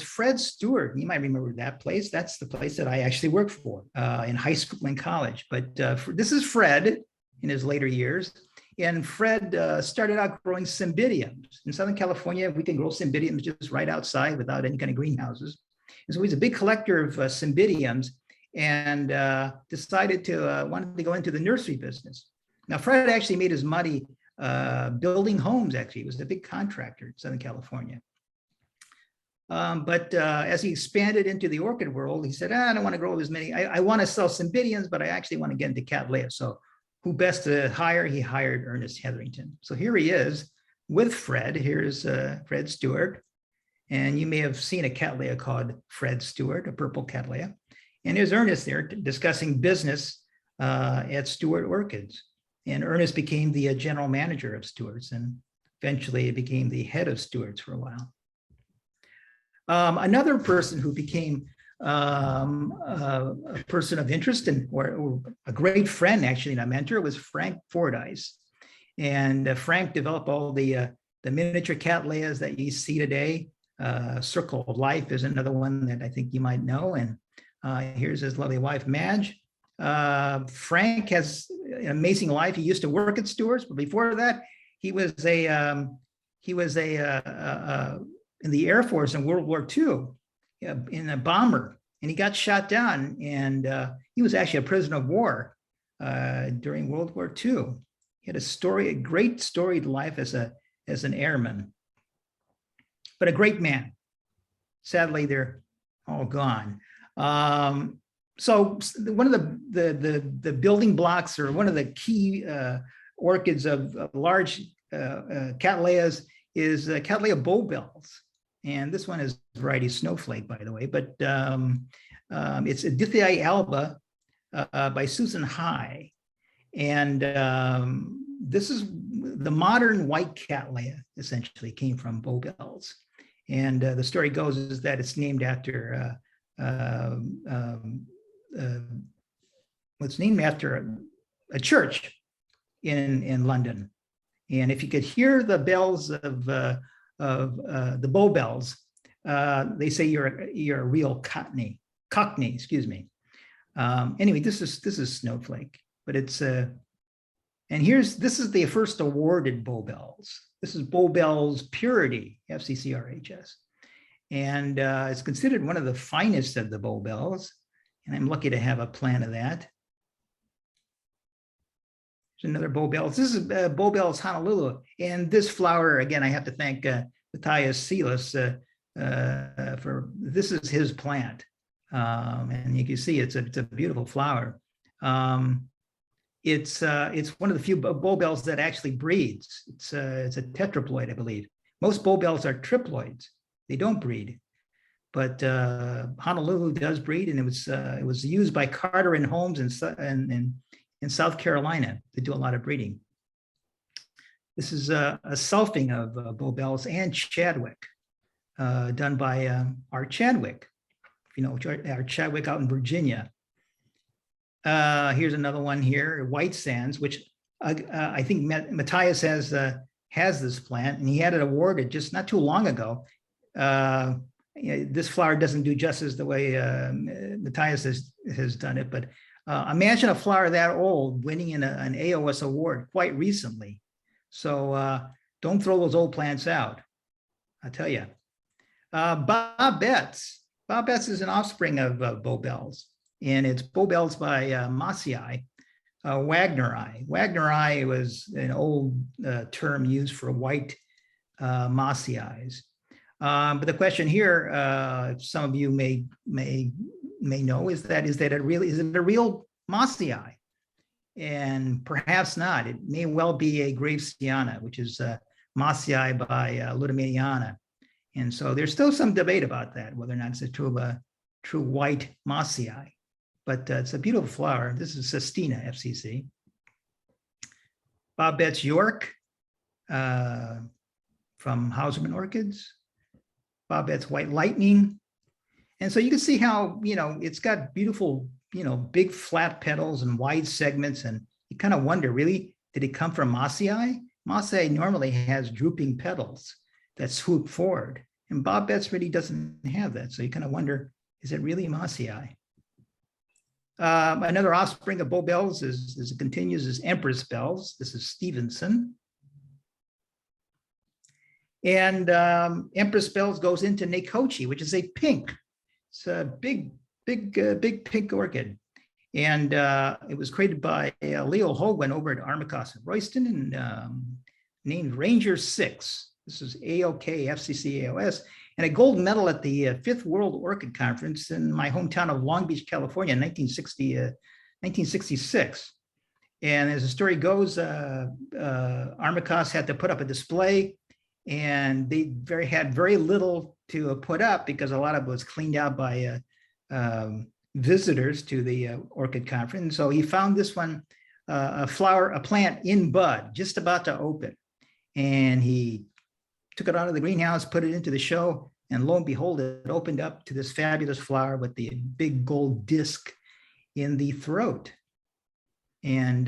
Fred Stewart. You might remember that place. That's the place that I actually worked for in high school and college. But this is Fred in his later years. And Fred started out growing cymbidiums. In Southern California, we can grow cymbidiums just right outside without any kind of greenhouses. And so he's a big collector of cymbidiums and decided to wanted to go into the nursery business. Now, Fred actually made his money building homes, actually. He was a big contractor in Southern California. But as he expanded into the orchid world, he said, I don't want to grow as many. I want to sell Cymbidiums, but I actually want to get into Cattleyas. So who best to hire? He hired Ernest Hetherington. So here he is with Fred. Here's Fred Stewart. And you may have seen a Cattleya called Fred Stewart, a purple Cattleya. And there's Ernest there discussing business at Stewart Orchids. And Ernest became the general manager of Stewart's, and eventually became the head of Stewart's for a while. Another person who became a person of interest and or a great friend, actually, and a mentor, was Frank Fordyce. And Frank developed all the miniature Cattleyas that you see today. Circle of Life is another one that I think you might know. And here's his lovely wife, Madge. Frank has an amazing life. He used to work at Stewart's, but before that, he was in the Air Force in World War II in a bomber, and he got shot down. And he was actually a prisoner of war during World War II. He had a great storied life as an airman, but a great man. Sadly, they're all gone. So one of the building blocks, or one of the key orchids of large Cattleyas, is Cattleya Bowbells. And this one is variety Snowflake, by the way, but it's Adithiae alba by Susan High. And this is the modern white Cattleya, essentially came from Bowbells. And the story goes is that it's named after a church in London. And if you could hear the bells of the Bowbells, they say you're a real Cockney, excuse me. Anyway, this is Snowflake, but it's and this is the first awarded Bowbells. This is Bowbells Purity, FCCRHS. And it's considered one of the finest of the Bowbells. And I'm lucky to have a plant of that. There's another Bowbells. This is Bowbells Honolulu. And this flower, again, I have to thank Matthias Silas for, this is his plant. And you can see it's a beautiful flower. It's one of the few Bowbells that actually breeds. It's a tetraploid, I believe. Most Bowbells are triploids. They don't breed, but Honolulu does breed, and it was used by Carter and Holmes in South Carolina to do a lot of breeding. This is a selfing of Bowbells and Chadwick, done by Art Chadwick. You know, Art Chadwick out in Virginia. Here's another one here, White Sands, which I think Matthias has this plant, and he had it awarded just not too long ago. This flower doesn't do justice the way Matthias has done it, but imagine a flower that old winning an AOS award quite recently. So don't throw those old plants out, I'll tell you. Bob Betts. Bob Betts is an offspring of Bowbells, and it's Bowbells by Massii, Wagneri. Wagneri was an old term used for white Massiis. But the question here, some of you may know, is it a real Massii? And perhaps not. It may well be a Gravesiana, which is Massii by Ludomaniana. And so there's still some debate about that, whether or not it's a true white Massii. But it's a beautiful flower. This is Sestina FCC. Bob Betts York from Hauserman Orchids. Bob Betts White Lightning. And so you can see how, it's got beautiful, big flat petals and wide segments. And you kind of wonder, really, did it come from Massii? Massii normally has drooping petals that swoop forward. And Bob Betts really doesn't have that. So you kind of wonder, is it really Massii? Another offspring of Bowbells as it continues is Empress Bells. This is Stevenson. And Empress Bells goes into Nekochi, which is a pink. It's a big pink orchid. And it was created by Leo Hogan over at Armacost and Royston, and named Ranger 6. This is AOK FCC AOS. and a gold medal at the Fifth World Orchid Conference in my hometown of Long Beach, California, in 1966. And as the story goes, Armacost had to put up a display, and they had very little to put up because a lot of it was cleaned out by visitors to the orchid conference. So he found this one, a plant in bud, just about to open. And he took it out of the greenhouse, put it into the show, and lo and behold, it opened up to this fabulous flower with the big gold disc in the throat. And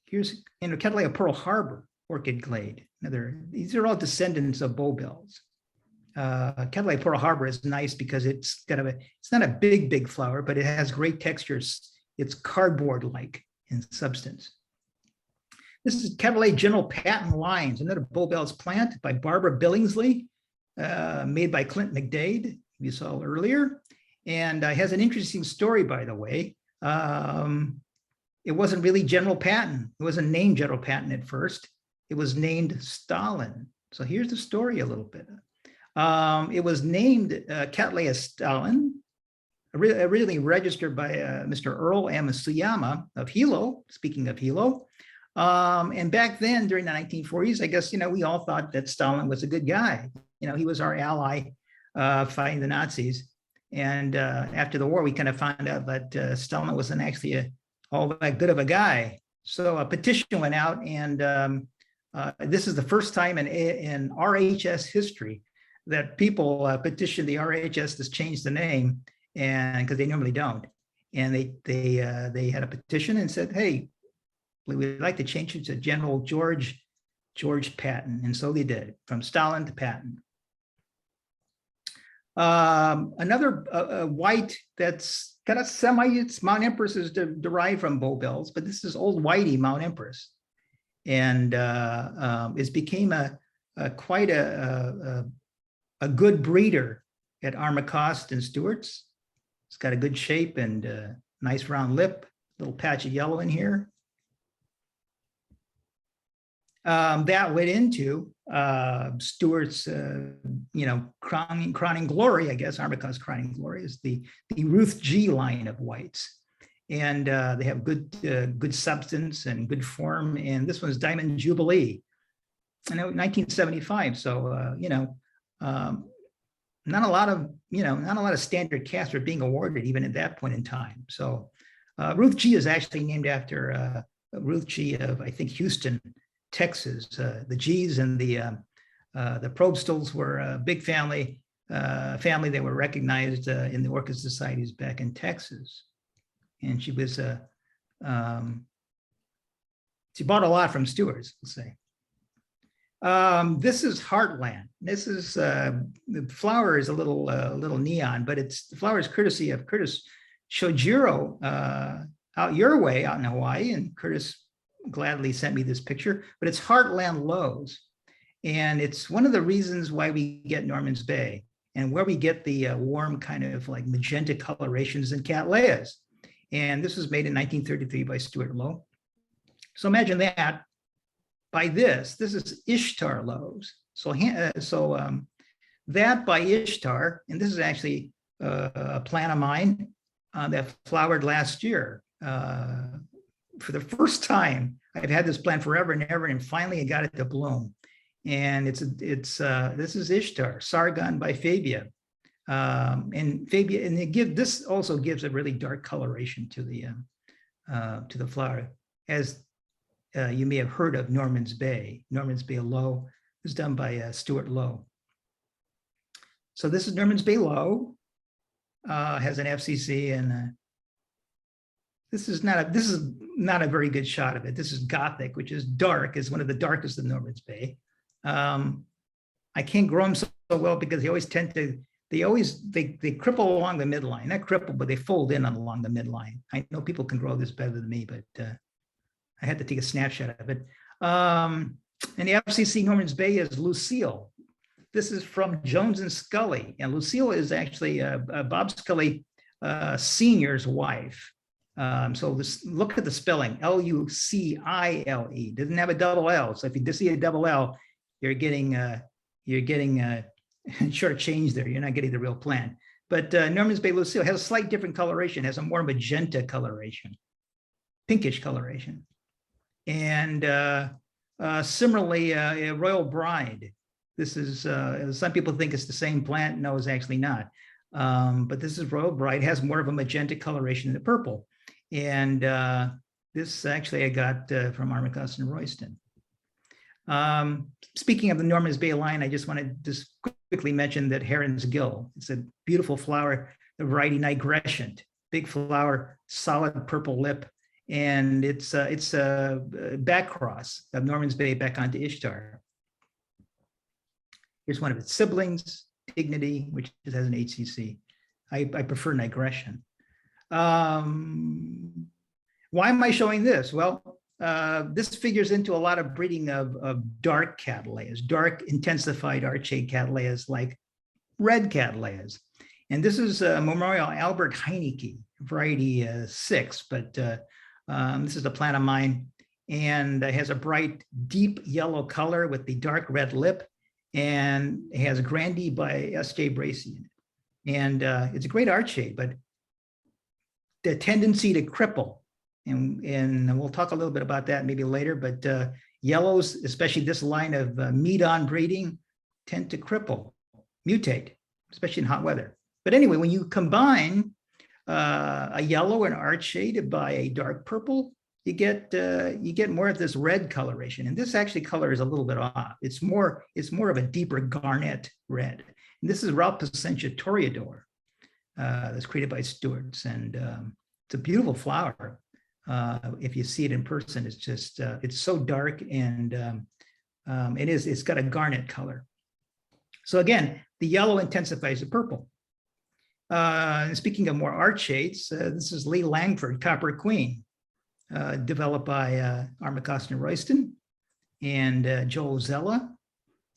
here's Cattleyas Pearl Harbor orchid glade. These are all descendants of bowbells. Cattleyas Pearl Harbor is nice because it's not a big flower, but it has great textures. It's cardboard-like in substance. This is Cattleyas General Patent Lines, another bowbells plant by Barbara Billingsley, made by Clint McDade, you saw earlier. And has an interesting story, by the way. It wasn't really General Patent. It wasn't named General Patent at first. It was named Stalin. So here's the story a little bit. It was named Cattleyas Stalin, originally registered by Mr. Earl Amasuyama of Hilo, speaking of Hilo. And back then, during the 1940s, I guess, we all thought that Stalin was a good guy. He was our ally fighting the Nazis. And after the war, we kind of found out that Stalin wasn't actually all that good of a guy. So a petition went out, and this is the first time in RHS history that people petitioned the RHS to change the name, and because they normally don't. And they had a petition and said, "Hey, we would like to change it to General George Patton," and so they did, from Stalin to Patton. Another white that's kind of it's Mount Empress is derived from bowbells, but this is Old Whitey Mount Empress, and it became quite a good breeder at Armacost and Stewart's. It's got a good shape and a nice round lip, little patch of yellow in here. That went into Stewart's, crowning glory, I guess. Armacost's crowning glory is the Ruth G line of whites, and they have good substance and good form. And this one's Diamond Jubilee, 1975. So not a lot of standard casts are being awarded even at that point in time. So Ruth G is actually named after Ruth G of, I think, Houston, Texas. The G's and the Probstels were a big family that were recognized in the orchid societies back in Texas. And she was she bought a lot from Stewart's, we'll say. This is Heartland. This is the flower is a little neon, but the flower is courtesy of Curtis Shojiro out your way out in Hawaii, and Curtis gladly sent me this picture, but it's Heartland Lows. And it's one of the reasons why we get Norman's Bay and where we get the warm kind of like magenta colorations in Cattleyas. And this was made in 1933 by Stuart Lowe. So imagine that. By this is Ishtar Lows. So that by Ishtar, and this is actually a plant of mine that flowered last year. For the first time, I've had this plant forever and ever, and finally I got it to bloom. And this is Ishtar, Sargon by Fabia, and this also gives a really dark coloration to the flower, as you may have heard of Norman's Bay. Norman's Bay Low is done by Stuart Lowe. So this is Norman's Bay Low, has an FCC, and this is not a very good shot of it. This is Gothic, which is dark, is one of the darkest of Norman's Bay. I can't grow them so well because they always tend to, they cripple along the midline. Not cripple, but they fold in along the midline. I know people can grow this better than me, but I had to take a snapshot of it. And the FCC Norman's Bay is Lucille. This is from Jones and Scully, and Lucille is actually Bob Scully Sr.'s wife. So look at the spelling, Lucile. Doesn't have a double L. So if you see a double L, you're getting you're getting short change there. You're not getting the real plant. But Norman's Bay Lucille has a slight different coloration, has a more magenta coloration, pinkish coloration. And similarly, Royal Bride. This is, some people think it's the same plant. No, it's actually not. But this is Royal Bride, has more of a magenta coloration than the purple. And this actually I got from Armacost and Royston. Speaking of the Norman's Bay line, I just want to just quickly mention that Heron's Gill. It's a beautiful flower, the variety Nigrescent, big flower, solid purple lip, and it's a back cross of Norman's Bay back onto Ishtar. Here's one of its siblings, Dignity, which has an HCC. I prefer Nigrescent. Why am I showing this? Well, this figures into a lot of breeding of dark Cattleyas, dark intensified archade Cattleyas like red Cattleyas. And this is Memorial Albert Heineke, variety 6, but this is a plant of mine, and it has a bright, deep yellow color with the dark red lip, and it has Grandee by S.J. Bracey in it. And it's a great archade, but the tendency to cripple, and we'll talk a little bit about that maybe later, but yellows, especially this line of meat-on breeding, tend to cripple, mutate, especially in hot weather. But anyway, when you combine a yellow and archade by a dark purple, you get more of this red coloration. And this actually color is a little bit off. It's more of a deeper garnet red. And this is Ralph Placentia Toreador that's created by Stewart's. And it's a beautiful flower. If you see it in person, it's just, it's so dark, and it's got a garnet color. So again, the yellow intensifies the purple. And speaking of more archades, this is Lee Langford, Copper Queen, developed by Armacost and Royston and Joel Zella.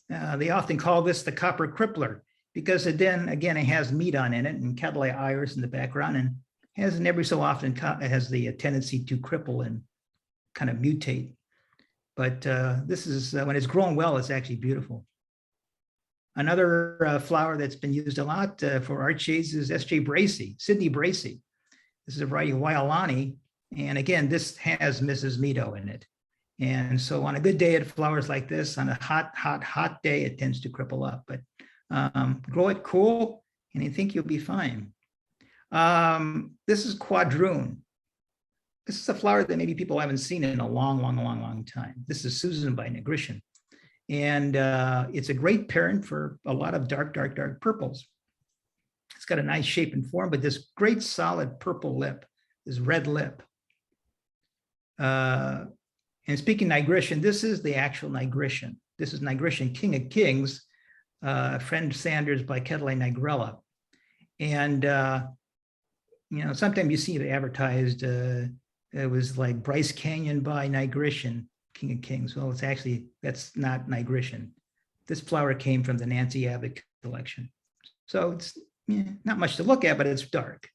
They often call this the copper crippler because it has meat on in it and Cattleya iris in the background, and has, and every so often it has the tendency to cripple and kind of mutate. But this is, when it's grown well, it's actually beautiful. Another flower that's been used a lot for archades is S.J. Bracey, Sidney Bracey. This is a variety of Wyolani. And again, this has Mrs. Mito in it. And so on a good day, it flowers like this. On a hot day, it tends to cripple up. But grow it cool, and you think you'll be fine. This is Quadroon. This is a flower that maybe people haven't seen in a long time. This is Susan by Nigrescent. And it's a great parent for a lot of dark purples. It's got a nice shape and form, but this great solid purple lip, this red lip. And speaking Nigrescent, this is the actual Nigrescent. This is Nigrescent King of Kings, Friend Sanders by Cattleya nigrella. And sometimes you see it advertised, it was like Bryce Canyon by Nigrescent, King of Kings. Well, it's actually, that's not Nigrescent. This flower came from the Nancy Abbott collection. So it's not much to look at, but it's dark.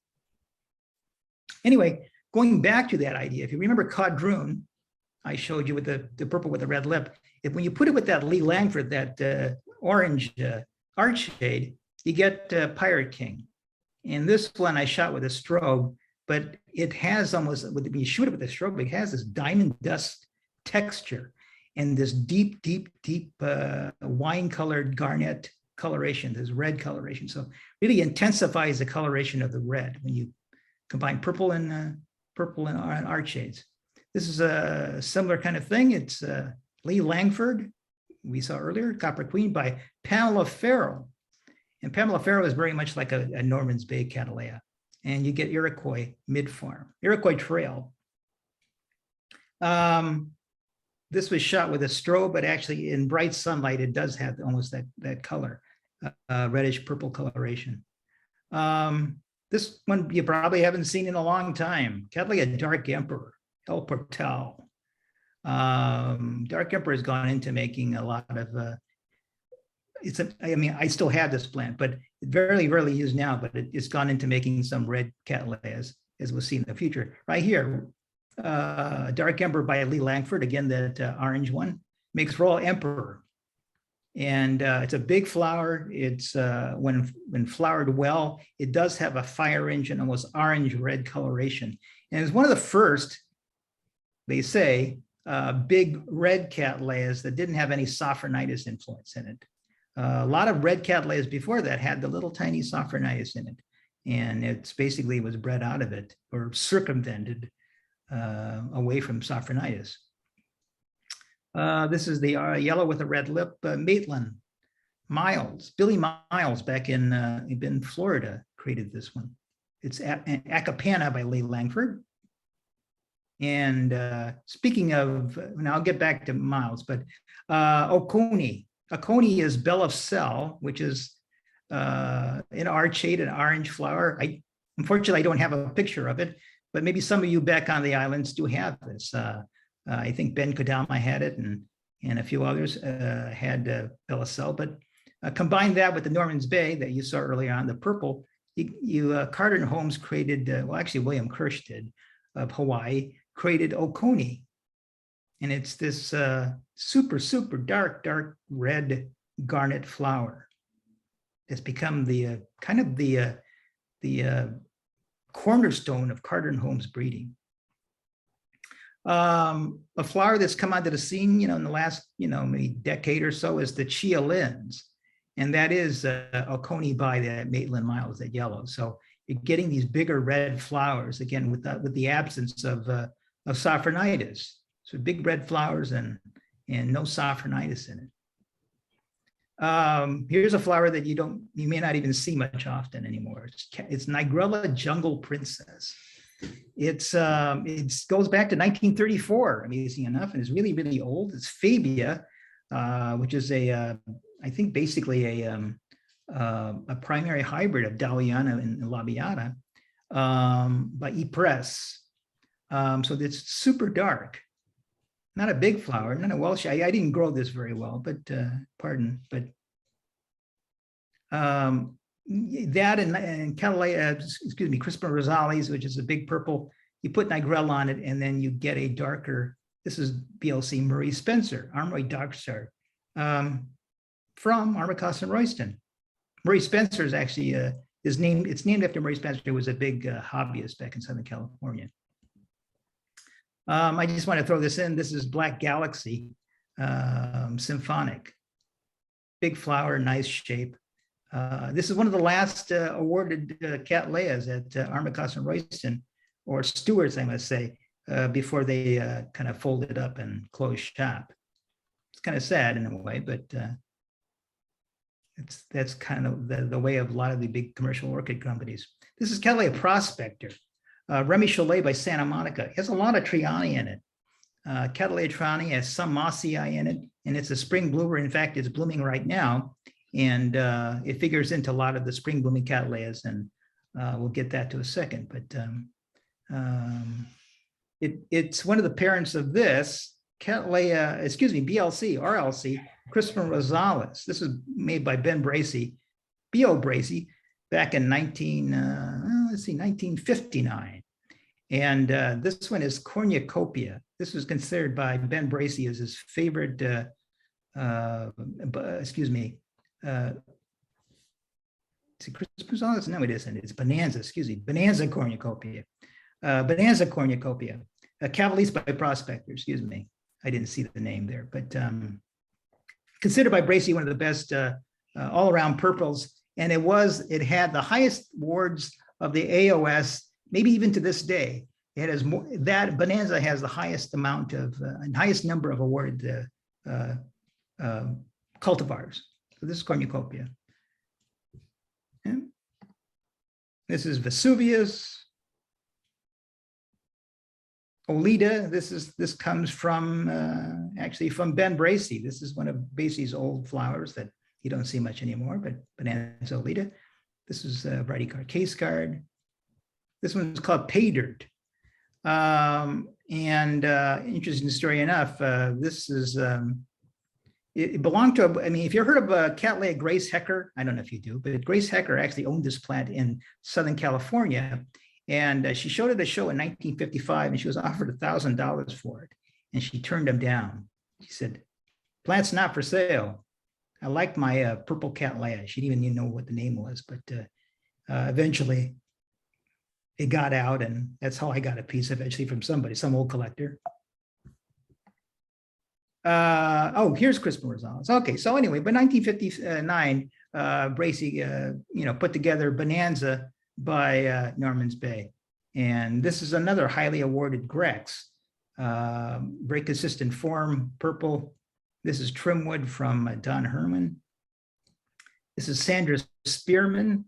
Anyway, going back to that idea, if you remember Quadroon, I showed you with the purple with the red lip. When you put it with that Lee Langford, that orange archade, you get Pirate King. And this one I shot with a strobe, but it has almost, when you shoot it with a strobe, it has this diamond dust texture and this deep wine-colored garnet coloration, this red coloration. So really intensifies the coloration of the red when you combine purple and archades. This is a similar kind of thing. It's Lee Langford, we saw earlier, Copper Queen by Pamela Farrell. And Pamela Farrell is very much like a Norman's Bay Cattleya. And you get Iroquois mid-farm, Iroquois Trail. This was shot with a strobe, but actually in bright sunlight, it does have almost that color, reddish purple coloration. This one you probably haven't seen in a long time. Cattleya Dark Emperor, El Portal. Dark Emperor has gone into making a lot of, I still have this plant, but it's very rarely used now, but it's gone into making some red Cattleyas, as we'll see in the future. Right here, Dark Emperor by Lee Langford, again, that orange one, makes Royal Emperor. And it's a big flower. It's when flowered well, it does have a fire engine, almost orange red coloration. And it's one of the first, they say, big red Cattleyas that didn't have any Sophronitis influence in it. A lot of red Cattleyas before that had the little tiny Sophronitis in it. And it's basically was bred out of it or circumvented away from Sophronitis. This is the yellow with a red lip, Maitland Miles. Billy Miles back in Florida created this one. It's Acapana by Leigh Langford. And speaking of, now I'll get back to Miles, but Oconee. Oconee is Bell of Cell, which is an archade, an orange flower. Unfortunately, I don't have a picture of it, but maybe some of you back on the islands do have this. I think Ben Kodama had it, and a few others had Bellicel. But combine that with the Norman's Bay that you saw earlier on, the purple. Carter and Holmes created, well, actually William Kirsch did of Hawaii, created Oconee, and it's this super dark red garnet flower. It's become the kind of the cornerstone of Carter and Holmes breeding. A flower that's come onto the scene, in the last, maybe decade or so is the Chia Lins. And that is Oconee by the Maitland Miles, that yellow. So you're getting these bigger red flowers, again, with the absence of Sophronitis. So big red flowers and no Sophronitis in it. Here's a flower that you may not even see much often anymore. It's Nigrella Jungle Princess. It goes back to 1934, amazing enough, and it's really old. It's Fabia, which is I think basically a primary hybrid of Daliana and Labiata by Ypres. So it's super dark, not a big flower, not a Welsh. I didn't grow this very well, but pardon, but that and Cattleyas, excuse me, Crispin Rosales, which is a big purple, you put Nigrella on it, and then you get a darker, this is BLC Murray Spencer, Armory Darkstar, from Armicos and Royston. Murray Spencer is actually, it's named after Murray Spencer, who was a big hobbyist back in Southern California. I just want to throw this in. This is Black Galaxy, symphonic. Big flower, nice shape. This is one of the last awarded Cattleyas at Armicos and Royston, or Stewart's, I must say, before they kind of folded up and closed shop. It's kind of sad in a way, but that's kind of the way of a lot of the big commercial orchid companies. This is Cattleya Prospector, Remy Cholet by Santa Monica. It has a lot of Triani in it. Cattleya Triani has some Mossii in it, and it's a spring bloomer. In fact, it's blooming right now, and it figures into a lot of the spring blooming Cattleyas, and we'll get that to a second. But it's one of the parents of this, Cattleya, excuse me, BLC, RLC, Crispin Rosales. This is made by Ben Bracey, B.O. Bracey, back in 1959. And this one is Cornucopia. This was considered by Ben Bracey as his favorite, excuse me, is it Crispin Rosales? No, it isn't. It's Bonanza, excuse me, Bonanza Cornucopia. Bonanza Cornucopia, Cattleyas by Prospector, excuse me. I didn't see the name there, but considered by Bracey one of the best all-around purples, and it had the highest awards of the AOS, maybe even to this day. It has more, that Bonanza has the highest amount of highest number of awarded cultivars. So this is Cornucopia. Okay. This is Vesuvius. Olida, this comes from actually from Ben Bracey. This is one of Bracey's old flowers that you don't see much anymore, but Bonanza Olida. This is a variety card, case card. This one's called Pay Dirt. Interesting story enough, this is, it belonged to, I mean, if you ever heard of Cattleya Grace Hecker, I don't know if you do, but Grace Hecker actually owned this plant in Southern California. And she showed it at a show in 1955, and she was offered $1,000 for it. And she turned him down. She said, plant's not for sale. I like my purple Cattleya. She didn't even know what the name was, but eventually it got out, and that's how I got a piece eventually from somebody, some old collector. Oh, here's Crispin Rosales. Okay, so anyway, by 1959, Bracy, put together Bonanza by Norman's Bay. And this is another highly awarded Grex. Very consistent form, purple. This is Trimwood from Don Herman. This is Sandra Spearman,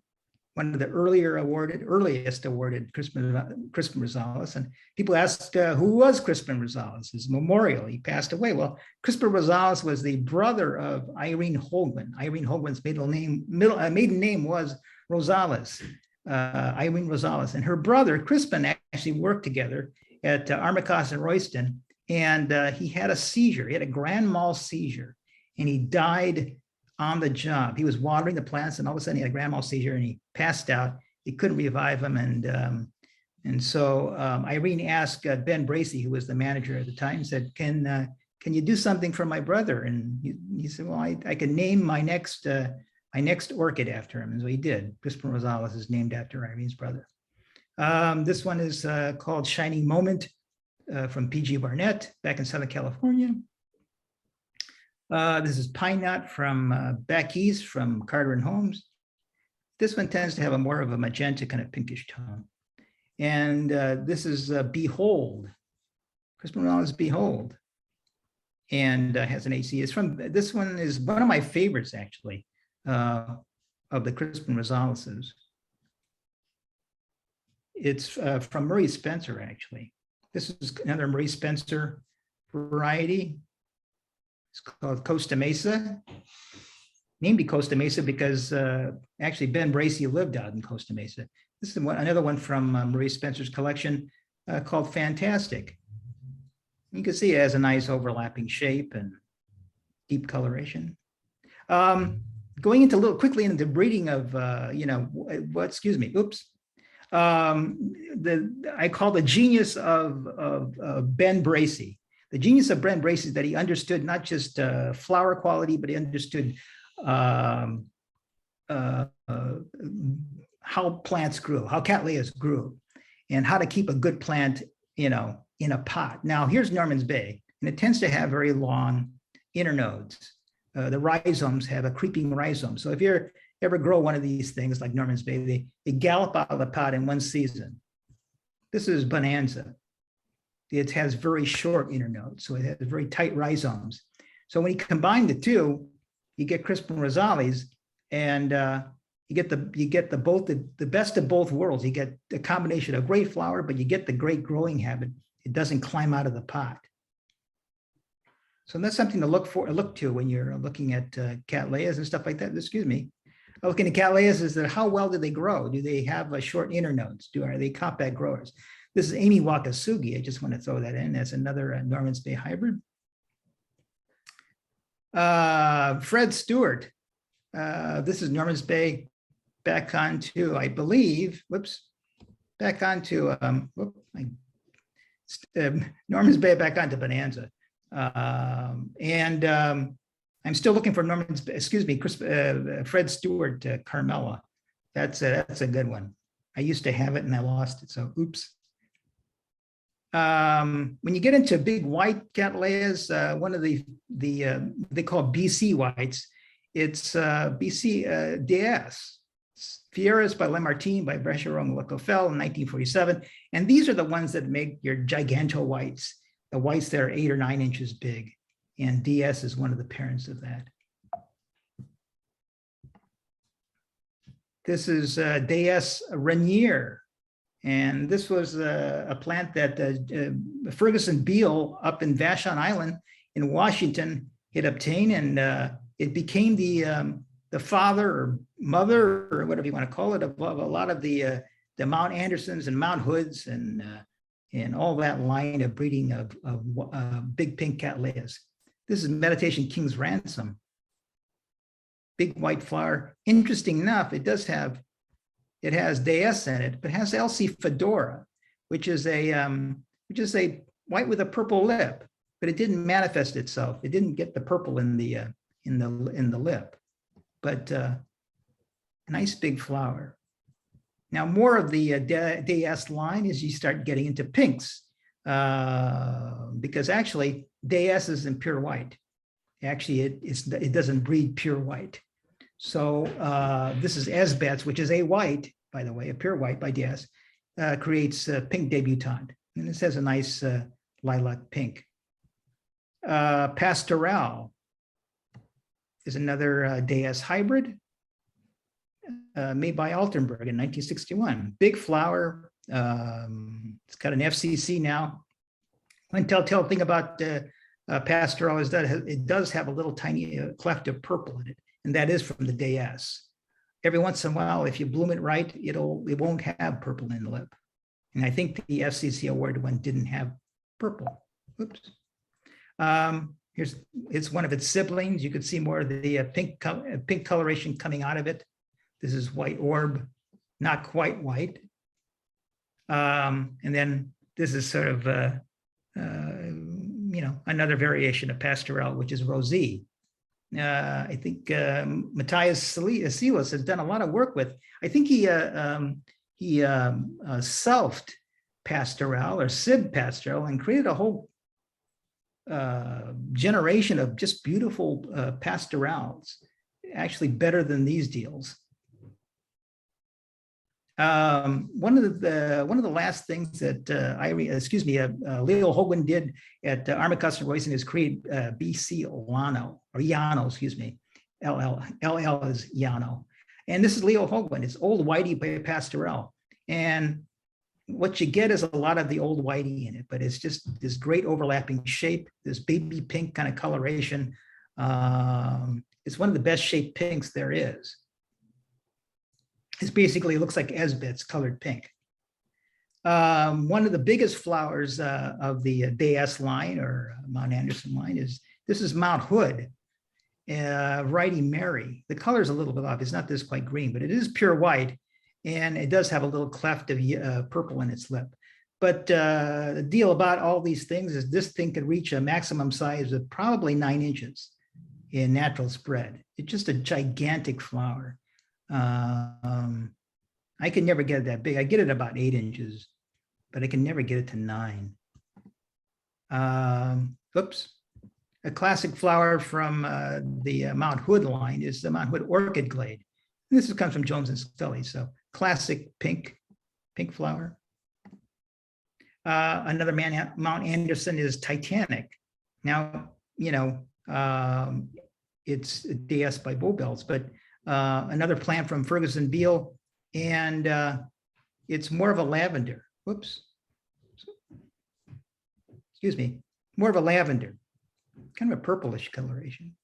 one of the earliest awarded Crispin Rosales. And people ask, who was Crispin Rosales? His memorial, he passed away. Well, Crispin Rosales was the brother of Irene Hoagland. Irene Hoagland's maiden name was Rosales, Irene Rosales. And her brother, Crispin, actually worked together at Armacost and Royston. And he had a seizure. He had a grand mal seizure, and he died on the job. He was watering the plants, and all of a sudden he had a grand mal seizure, and he passed out. He couldn't revive him, and so Irene asked Ben Bracy, who was the manager at the time, said, "Can you do something for my brother?" And he said, "Well, I can name my next orchid after him," and so he did. Crispin Rosales is named after Irene's brother. This one is called Shining Moment from P.G. Barnett back in Southern California. This is Pine Knot from back east from Carter and Holmes. This one tends to have more of a magenta kind of pinkish tone. And this is Behold, Crispin Rosales Behold, and has an AC. This one is one of my favorites, actually, of the Crispin Rosaleses. It's from Murray Spencer, actually. This is another Murray Spencer variety. It's called Costa Mesa. Named Costa Mesa because actually Ben Bracy lived out in Costa Mesa. This is another one from Murray Spencer's collection called Fantastic. You can see it has a nice overlapping shape and deep coloration. Going into a little quickly into the breeding of, I call the genius of Ben Bracy. The genius of Ben Bracy is that he understood not just flower quality, but he understood how plants grew, how Cattleyas grew, and how to keep a good plant, in a pot. Now, here's Norman's Bay, and it tends to have very long internodes. The rhizomes have a creeping rhizome. So if you ever grow one of these things like Norman's Bay, they gallop out of the pot in one season. This is Bonanza. It has very short internodes, so it has very tight rhizomes. So when you combine the two, you get Crispin Rosales, and you get the best of both worlds. You get a combination of great flower, but you get the great growing habit. It doesn't climb out of the pot. So that's something to look to when you're looking at Cattleyas and stuff like that. Excuse me. Looking at Cattleyas is that how well do they grow? Do they have short internodes? Are they compact growers? This is Amy Wakasugi. I just want to throw that in as another Norman's Bay hybrid. Fred Stewart. This is Norman's Bay back onto, I believe, back onto, Norman's Bay back onto Bonanza. I'm still looking for Fred Stewart Carmela. That's a good one. I used to have it and I lost it, so oops. When you get into big white Cattleyas, one of they call BC whites. It's BC DS. Fieras by Lamartine by Brecheron Lecofel in 1947. And these are the ones that make your giganto whites, the whites that are 8 or 9 inches big. And DS is one of the parents of that. This is DS Renier. And this was a plant that Ferguson Beale up in Vashon Island in Washington had obtained, and it became the father or mother or whatever you want to call it of a lot of the Mount Andersons and Mount Hoods and all that line of breeding of big pink Cattleyas. This is Meditation King's Ransom. Big white flower. Interesting enough, it has DS in it, but it has LC Fedora, which is a white with a purple lip, but it didn't manifest itself. It didn't get the purple in the in the lip, but nice big flower. Now, more of the Dayas line is you start getting into pinks, because actually Dayas is in pure white. Actually, it doesn't breed pure white. So this is Esbets, which is a white, by the way, a pure white by Dayas, creates pink debutante. And this has a nice lilac pink. Pastoral is another Dayas hybrid made by Altenburg in 1961. Big flower. It's got an FCC now. One telltale thing about Pastoral is that it does have a little tiny cleft of purple in it, and that is from the Dayas. Every once in a while, if you bloom it right, it won't have purple in the lip. And I think the FCC awarded one didn't have purple. Oops. It's one of its siblings. You could see more of the pink coloration coming out of it. This is white orb, not quite white. And then this is sort of, another variation of Pastoral, which is Rosée. I think Matthias Silas has done a lot of work with. I think he selfed Pastoral or Sib Pastoral and created a whole generation of just beautiful pastorals, actually better than these deals. One of the last things that Leo Hogan did at Armacuster Royson is create BC Llano, or Llano, LL is Llano. And this is Leo Hogan. It's Old Whitey by Pastoral. And what you get is a lot of the Old Whitey in it, but it's just this great overlapping shape, this baby pink kind of coloration. It's one of the best shaped pinks there is. It looks like Esbets colored pink. One of the biggest flowers of the Dayas line or Mount Anderson line is Mount Hood, Righty Mary. The color is a little bit off. It's not this quite green, but it is pure white. And it does have a little cleft of purple in its lip. But the deal about all these things is this thing could reach a maximum size of probably 9 inches in natural spread. It's just a gigantic flower. I can never get it that big. I get it about 8 inches, but I can never get it to 9. Oops. A classic flower from the Mount Hood line is the Mount Hood Orchid Glade. And this comes from Jones and Scully, so classic pink flower. Another Mount Anderson is Titanic. Now, it's Dayas by Bowbells, but another plant from Ferguson Beale, and it's more of a lavender. Whoops. Excuse me. More of a lavender, kind of a purplish coloration.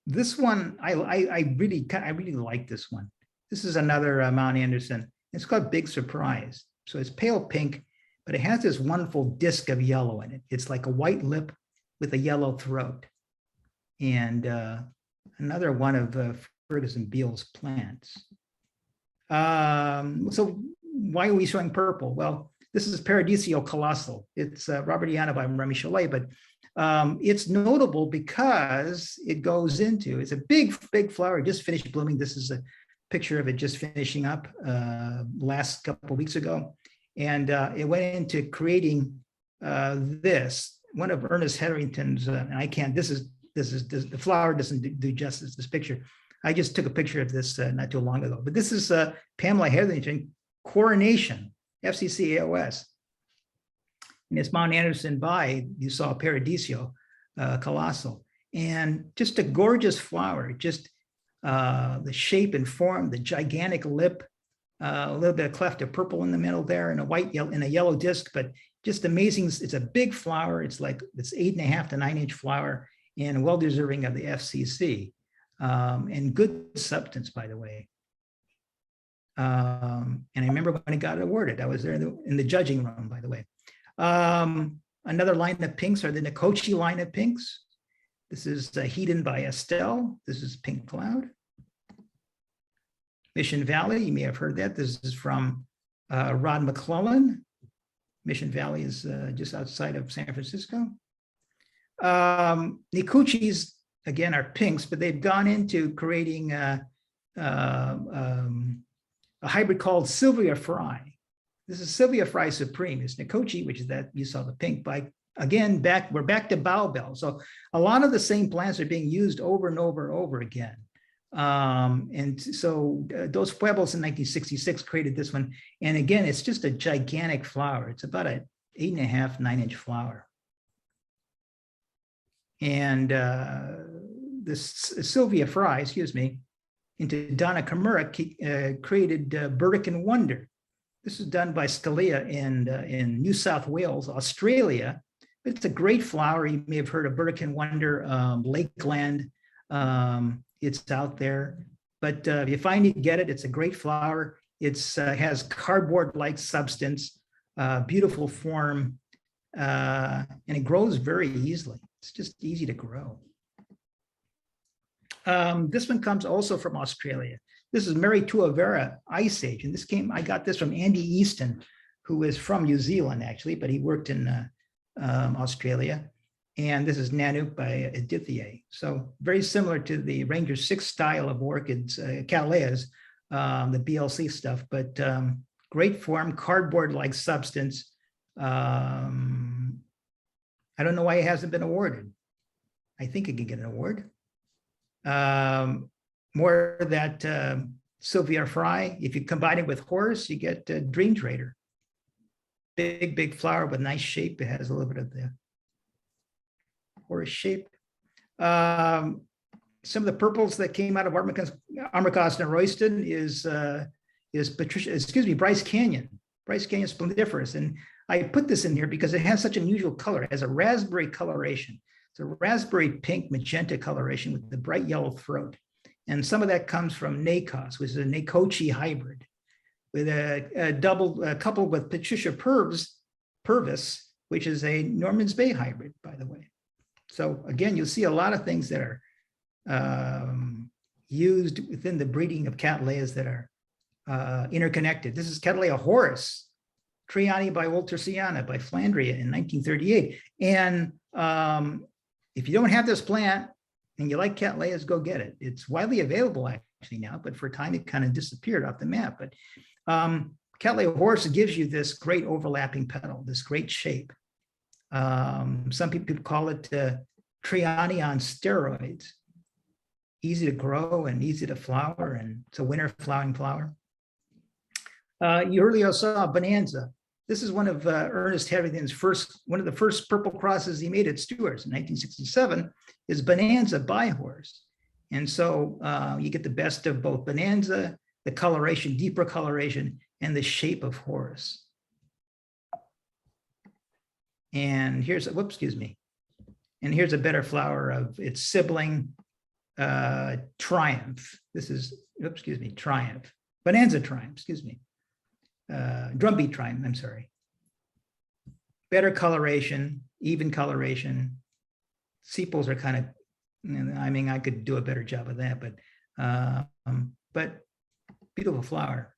This one, I really like this one. This is another Mount Anderson. It's called Big Surprise. So it's pale pink, but it has this wonderful disc of yellow in it. It's like a white lip with a yellow throat. And another one of Ferguson Beale's plants. So why are we showing purple? Well, this is Paradiso Colossal. It's Robertiana by Remy Chalet, but it's notable because it goes into, it's a big flower, it just finished blooming. This is a picture of it just finishing up last couple of weeks ago. And it went into creating this, one of Ernest Hetherington's, and I can't, this is the flower doesn't do justice to this picture. I just took a picture of this not too long ago, but this is Pamela Hetherington, Coronation, FCC HOS. And it's Mount Anderson by, you saw Paradiso Colossal. And just a gorgeous flower, just the shape and form, the gigantic lip, a little bit of cleft of purple in the middle there, and a yellow disc, but just amazing. It's a big flower. It's 8.5 to 9 inch flower, and well deserving of the FCC, and good substance, by the way. And I remember when it got awarded, I was there in the judging room, by the way. Another line of pinks are the Nikochi line of pinks. This is Hedon by Estelle. This is Pink Cloud. Mission Valley, you may have heard that. This is from Rod McClellan. Mission Valley is just outside of San Francisco. Nikuchis, again, are pinks, but they've gone into creating a hybrid called Sylvia Fry. This is Sylvia Fry Supreme. It's Nikochi, which is that you saw the pink. But again, we're back to Baobel. So a lot of the same plants are being used over and over and over again. And so Dos Pueblos in 1966 created this one. And again, it's just a gigantic flower. It's about an 8.5, 9-inch flower. And this Sylvia Fry, excuse me, into Donna Kimura created Burdekin Wonder. This is done by Scalia in New South Wales, Australia. It's a great flower. You may have heard of Burdekin Wonder, Lakeland. It's out there. But if you find it, get it. It's a great flower. It has cardboard-like substance, beautiful form, and it grows very easily. It's just easy to grow. This one comes also from Australia. This is Mary Tuavera Ice Age, and I got this from Andy Easton, who is from New Zealand actually, but he worked in Australia. And this is Nanook by Adithiae. So very similar to the Ranger 6 style of orchids, Cattleyas, the BLC stuff, but great form, cardboard-like substance. I don't know why it hasn't been awarded. I think it could get an award. More that Sylvia Fry, if you combine it with Horse, you get Dream Trader. Big flower with nice shape. It has a little bit of the Horse shape. Some of the purples that came out of Armacos and Royston is Bryce Canyon. Bryce Canyon splendiferous. And I put this in here because it has such an unusual color. It has a raspberry coloration. It's a raspberry pink magenta coloration with the bright yellow throat. And some of that comes from Nacos, which is a Nakochi hybrid, with a coupled with Patricia purvis, which is a Norman's Bay hybrid, by the way. So again, you'll see a lot of things that are used within the breeding of Cattleyas that are interconnected. This is Cattleya Horace, Triani by Woltersiana by Flandria in 1938. And if you don't have this plant and you like Cattleyas, go get it. It's widely available actually now, but for a time it kind of disappeared off the map. But Cattleya Horace gives you this great overlapping petal, this great shape. Some people call it Triani on steroids. Easy to grow and easy to flower, and it's a winter flowering flower. You earlier saw Bonanza. This is one of Ernest Hetherington's one of the first purple crosses he made at Stewart's in 1967 is Bonanza by Horse. And so you get the best of both Bonanza, the coloration, deeper coloration, and the shape of Horse. And here's, and here's a better flower of its sibling, Triumph. This is, Triumph. Bonanza Triumph, Drumbeat Triumph, I'm sorry. Better coloration, even coloration. Sepals are kind of, I mean, I could do a better job of that, but beautiful flower.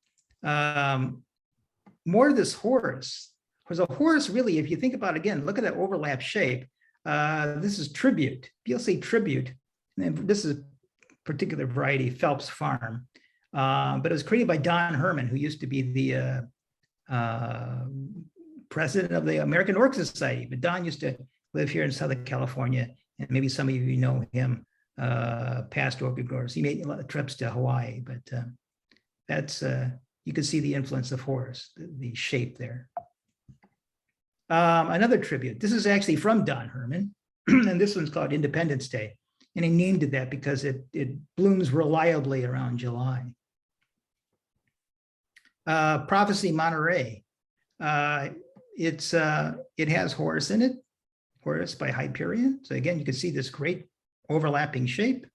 More of this Horse. Because a Horse really, if you think about it again, look at that overlap shape. This is Tribute, BLC Tribute. And this is a particular variety, Phelps Farm. But it was created by Don Herman, who used to be the president of the American Orchid Society. But Don used to live here in Southern California, and maybe some of you know him, past orchid growers. He made a lot of trips to Hawaii, but that's, you can see the influence of Horse, the shape there. Another tribute. This is actually from Don Herman, and this one's called Independence Day. And he named it that because it blooms reliably around July. Prophecy Monterey. It has Horse in it, Horse by Hyperion. So again, you can see this great overlapping shape.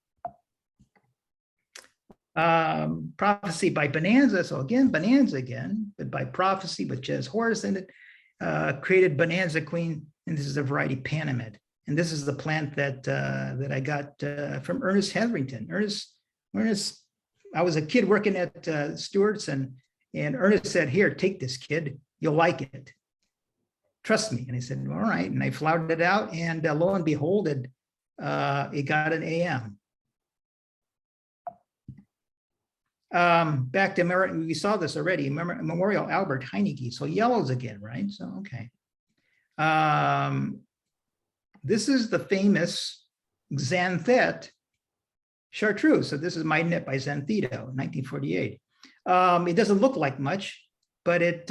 Prophecy by Bonanza. So again, Bonanza again, but by Prophecy, which has Horse in it, created Bonanza Queen, and this is a variety Panamid. And this is the plant that that I got from Ernest Hetherington. Ernest, I was a kid working at Stewart's, and Ernest said, "Here, take this, kid. You'll like it." trust me. And I said, all right. And I flowered it out, and lo and behold, it got an AM. Back to, we saw this already, Memorial Albert Heineke. So yellows again, right? So, okay. This is the famous Xanthet chartreuse. So this is My Nip by Xanthito, 1948. It doesn't look like much, but it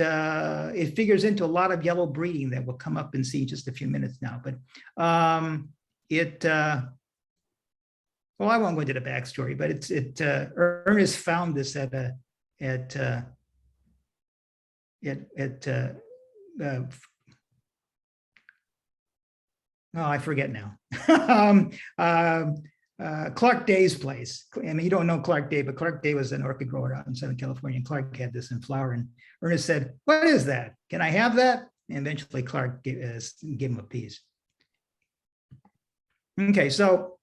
figures into a lot of yellow breeding that we'll come up and see in just a few minutes now. But well, I won't go into the backstory, but Ernest found this oh, I forget now. Clark Day's place. I mean, you don't know Clark Day, but Clark Day was an orchid grower out in Southern California, and Clark had this in flower. And Ernest said, "What is that? Can I have that?" And eventually Clark gave him a piece. Okay, so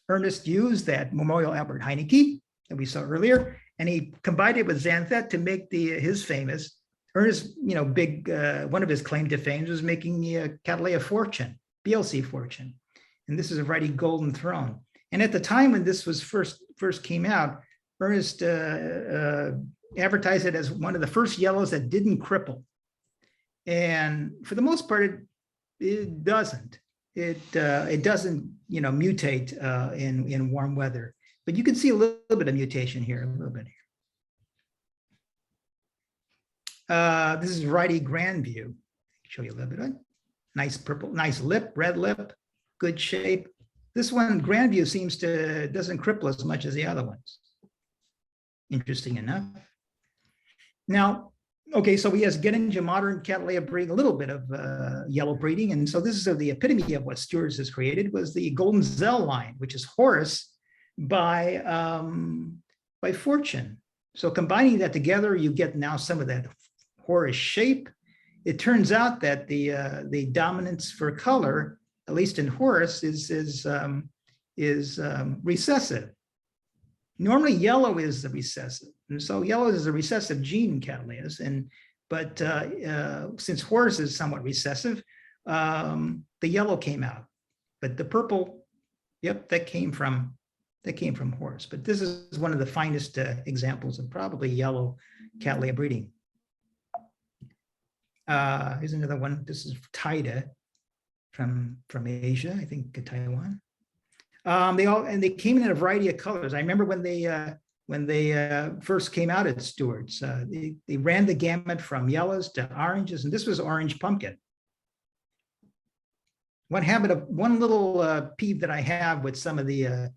Ernest used that Memorial Albert Heineke that we saw earlier, and he combined it with Xanthet to make his famous. Ernest, big one of his claim to fame was making the Cattleya Fortune, BLC Fortune, and this is a variety Golden Throne. And at the time when this was first came out, Ernest advertised it as one of the first yellows that didn't cripple. And for the most part, it doesn't. It doesn't, mutate in warm weather. But you can see a little bit of mutation here, a little bit here. This is variety Grandview. Show you a little bit of it. Nice purple, nice lip, red lip, good shape. This one, Grandview, doesn't cripple as much as the other ones. Interesting enough. Now, okay, so we get into modern Cattleya breeding, a little bit of yellow breeding. And so this is the epitome of what Stewart's has created, was the Golden Zell line, which is Horus by Fortune. So combining that together, you get now some of that Horus shape. It turns out that the dominance for color, at least in Horus, is recessive. Normally, yellow is the recessive, and so yellow is a recessive gene in Cattleyas. But since Horus is somewhat recessive, the yellow came out, but the purple, yep, that came from Horus. But this is one of the finest examples of probably yellow Cattleya breeding. Here's another one. This is Taida from Asia, I think Taiwan. They came in a variety of colors. I remember when they first came out at Stewart's, they ran the gamut from yellows to oranges, and this was orange pumpkin. One little peeve that I have with some of the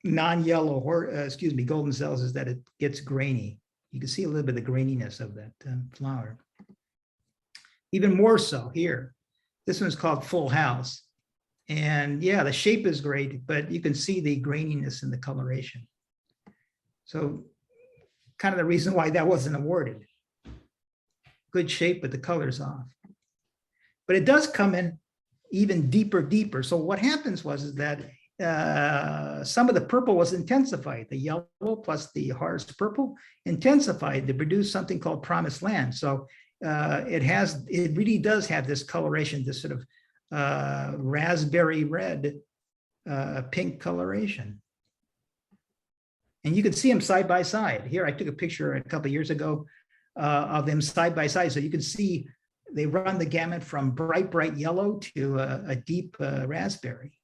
non-yellow, golden cells is that it gets grainy. You can see a little bit of the graininess of that flower. Even more so here. This one's called Full House. And yeah, the shape is great, but you can see the graininess in the coloration. So kind of the reason why that wasn't awarded. Good shape, but the color's off. But it does come in even deeper. So what happens is that some of the purple was intensified. The yellow plus the Horus purple intensified to produce something called Promised Land. So it really does have this coloration, this sort of raspberry red, pink coloration. And you can see them side by side. Here, I took a picture a couple of years ago of them side by side. So you can see they run the gamut from bright yellow to a deep raspberry.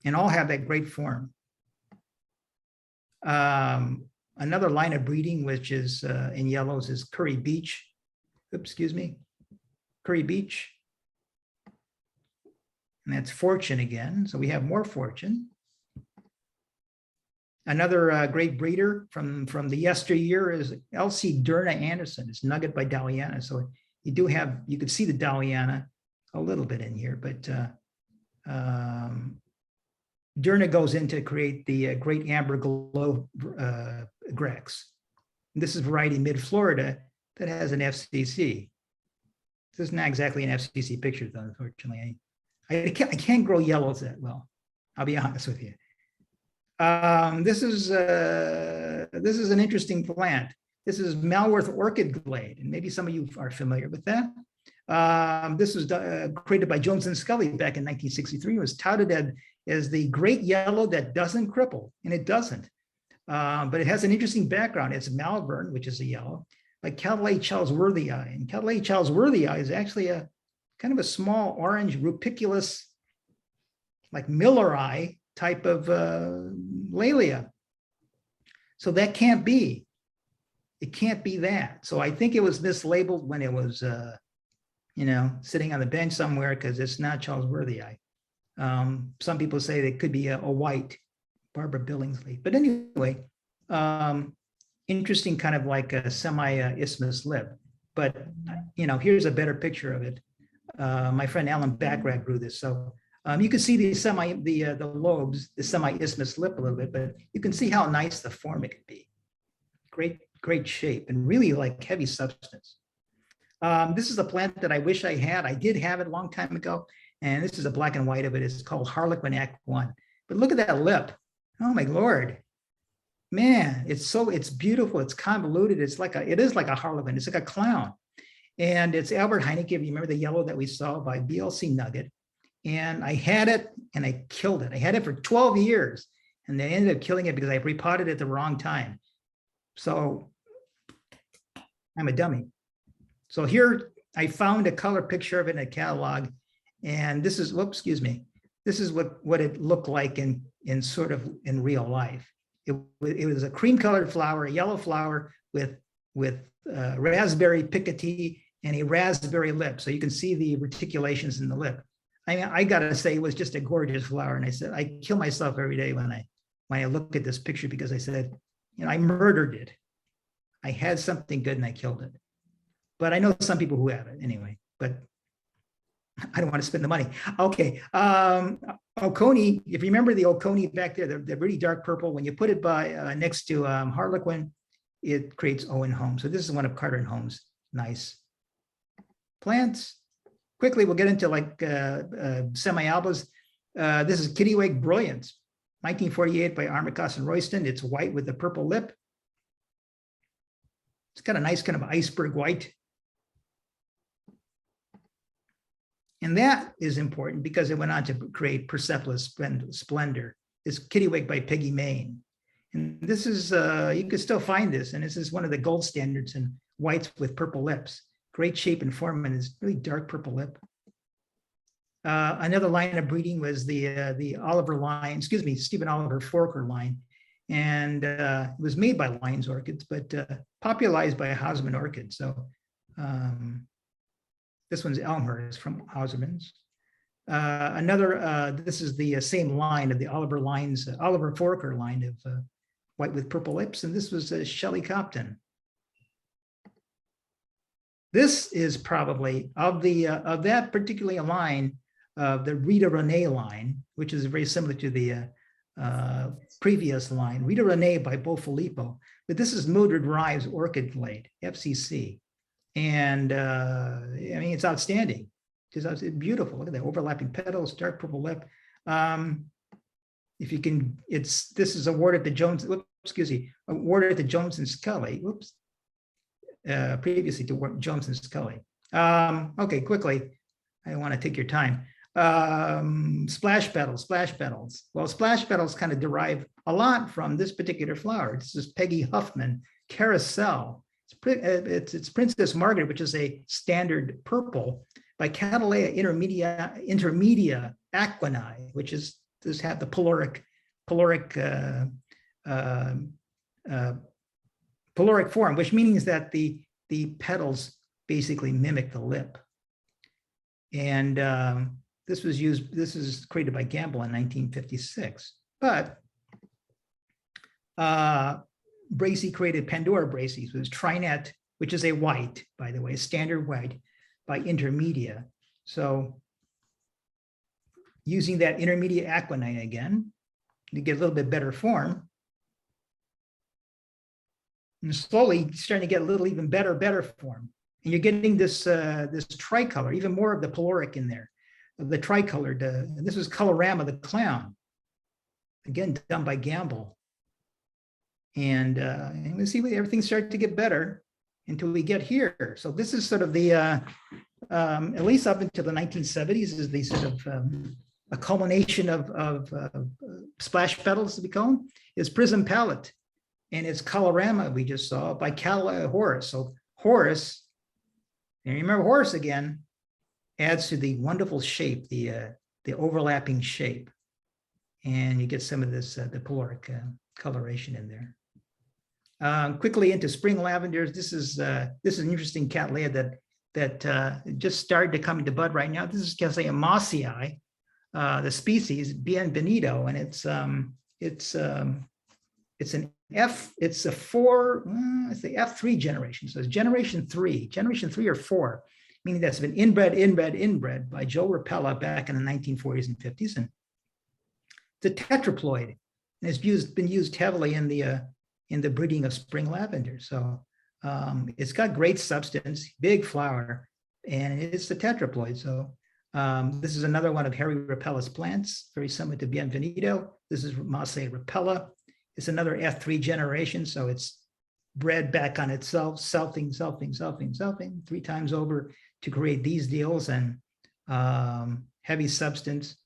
And all have that great form. Another line of breeding, which is in yellows, is Curry Beach. Curry Beach. And that's Fortune again. So we have more Fortune. Another great breeder from the yesteryear is L.C. Derna Anderson. It's Nugget by Daliana. So you can see the Daliana a little bit in here, but Derna goes in to create the Great Amber Glow Grex. And this is variety mid-Florida that has an FCC. This is not exactly an FCC picture, though, unfortunately. I can't grow yellows that well. I'll be honest with you. This is an interesting plant. This is Malworth Orchid Glade, and maybe some of you are familiar with that. This was created by Jones and Scully back in 1963. It was touted as the great yellow that doesn't cripple, and it doesn't. But it has an interesting background. It's Malvern, which is a yellow, like Cattleya charlesworthii. And Cattleya charlesworthii is actually a kind of a small orange rupiculus, like Milleri type of Laelia. So that can't be. It can't be that. So I think it was mislabeled when it was, sitting on the bench somewhere because it's not charlesworthii. Some people say it could be a white Barbara Billingsley. But anyway, interesting kind of like a semi-isthmus lip. But, here's a better picture of it. My friend Alan Backrack grew this. So you can see the lobes, the semi-isthmus lip a little bit, but you can see how nice the form it can be. Great shape and really like heavy substance. This is a plant that I wish I had. I did have it a long time ago. And this is a black and white of it. It's called Harlequin Act 1. But look at that lip. Oh my Lord. Man, it's beautiful. It's convoluted. It is like a harlequin. It's like a clown. And it's Albert Heineke. If you remember the yellow that we saw by BLC Nugget. And I had it and I killed it. I had it for 12 years and they ended up killing it because I repotted it at the wrong time. So I'm a dummy. So here I found a color picture of it in a catalog. And this is, whoops, excuse me. This is what it looked like in real life. It was a cream colored flower, a yellow flower with raspberry picotee and a raspberry lip. So you can see the reticulations in the lip. I gotta say it was just a gorgeous flower. And I said, I kill myself every day when I look at this picture because I said, I murdered it. I had something good and I killed it. But I know some people who have it anyway, but I don't want to spend the money. Okay. Oconee, if you remember the Oconee back there, they're really dark purple. When you put it by next to Harlequin, it creates Owen Holmes. So this is one of Carter and Holmes' nice plants. Quickly, we'll get into like semi-albas. This is Kittiwake Brilliance, 1948 by Armicos and Royston. It's white with a purple lip. It's got a nice kind of iceberg white. And that is important because it went on to create Persepolis Splendor. It's Kittiwake by Peggy Mayne. And this is, you can still find this, and this is one of the gold standards in whites with purple lips. Great shape and form, and it's really dark purple lip. Another line of breeding was the Oliver line, Stephen Oliver Forker line. And it was made by Lyons Orchids, but popularized by Hosman Orchids. So this one's Elmhurst from Hauserman's. This is the same line of the Oliver Forker line of white with purple lips, and this was Shelley Copton. This is probably of that particular line, the Rita Renee line, which is very similar to the previous line, Rita Renee by Bo Filippo, but this is Mildred Rives Orchid Glade, FCC. And it's outstanding. It's beautiful. Look at that overlapping petals, dark purple lip. If you can, this is awarded to Jones, awarded to Jones and Scully. Previously to Jones and Scully. Okay, quickly. I don't want to take your time. Splash petals. Well, splash petals kind of derive a lot from this particular flower. This is Peggy Huffman, Carousel. It's Princess Margaret, which is a standard purple by Cattleya intermedia aquinae, which is this have the polaric form, which means that the petals basically mimic the lip. And this is created by Gamble in 1956. But Bracey created Pandora Bracey, which is Trinet, which is a white, by the way, a standard white by Intermedia. So using that intermediate aquinae again, to get a little bit better form. And slowly starting to get a little even better form. And you're getting this tricolor, even more of the polaric in there, the tricolored. And this is Colorama the Clown, again done by Gamble. And we'll see when everything starts to get better until we get here. So this is sort of the, at least up until the 1970s, is the sort of a culmination of splash petals, to be called, is Prism Palette. And it's Colorama we just saw by Horace. So Horace, and remember Horace again, adds to the wonderful shape, the overlapping shape. And you get some of this, the polaric coloration in there. Quickly into spring lavenders. This is an interesting Cattleya that just started to come into bud right now. This is Cattleya mossii, the species Bienvenido, and it's a F3 generation. So it's generation 3 or 4, meaning that's been inbred by Joe Rapella back in the 1940s and 50s. And it's a tetraploid, and it's been used heavily in the breeding of spring lavender. So it's got great substance, big flower, and it's the tetraploid. So this is another one of Harry Rapella's plants, very similar to Bienvenido. This is Mossei Rapella. It's another F3 generation, so it's bred back on itself, selfing 3 times over to create these deals, and heavy substance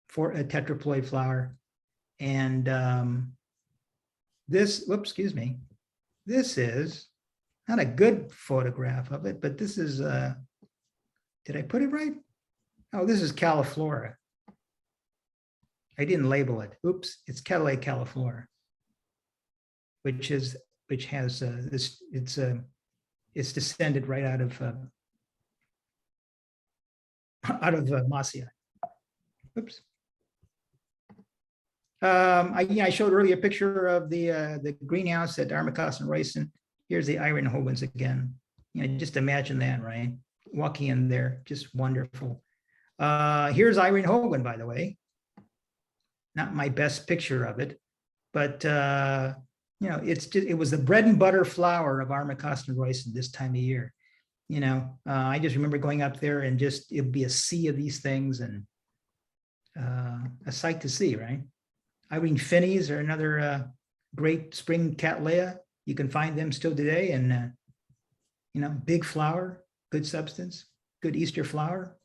for a tetraploid flower. And this is not a good photograph of it, but this is, did I put it right? Oh, this is Califlora. I didn't label it. Oops, it's Cattleya califlora, which has this. It's descended right out of Mossii. Oops. I showed earlier a picture of the greenhouse at Armacost and Royston. Here's the Iron Hogens again. Just imagine that, right? Walking in there, just wonderful. Here's Irene Hogan, by the way. Not my best picture of it, but it was the bread and butter flower of Armacost and Royston this time of year. I just remember going up there and just it'd be a sea of these things, and a sight to see, right? Irene Finneys are another great spring Cattleya. You can find them still today, and big flower, good substance, good Easter flower.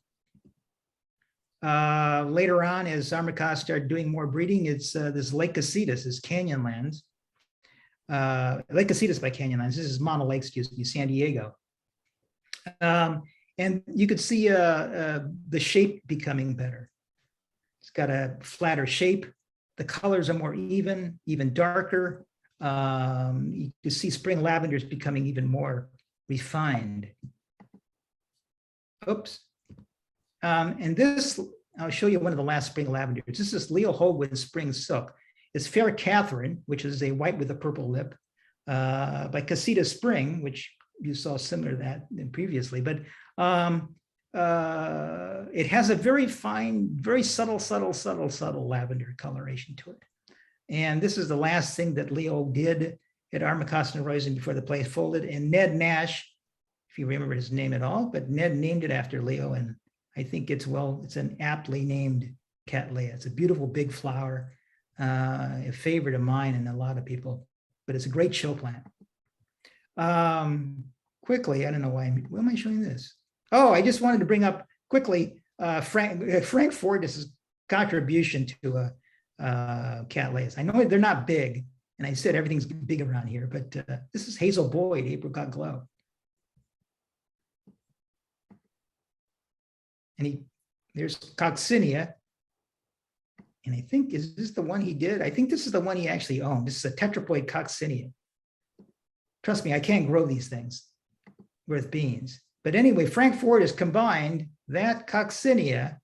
Later on, as Armacost started doing more breeding, it's this Lake Casitas, this Canyonlands. Lake Casitas by Canyonlands. This is Mono Lake, San Diego. And you could see the shape becoming better. It's got a flatter shape. The colors are more even darker. You can see spring lavenders becoming even more refined. Oops. And this, I'll show you one of the last spring lavenders. This is Leo Hogan Spring Silk. It's Fair Catherine, which is a white with a purple lip, by Casita Spring, which you saw similar to that than previously. But it has a very fine, very subtle lavender coloration to it. And this is the last thing that Leo did at Armacost and Royston before the place folded. And Ned Nash, if you remember his name at all, but Ned named it after Leo, and I think it's an aptly named Cattleya. It's a beautiful big flower, a favorite of mine and a lot of people, but it's a great show plant. Quickly, I don't know why am I showing this? Oh, I just wanted to bring up quickly Frank Fordyce's contribution to Cattleyas. I know they're not big, and I said everything's big around here, but this is Hazel Boyd, Apricot Glow. And there's Coccinia. And I think, is this the one he did? I think this is the one he actually owned. This is a tetraploid Coccinia. Trust me, I can't grow these things worth beans. But anyway, Frank Ford has combined that Coccinia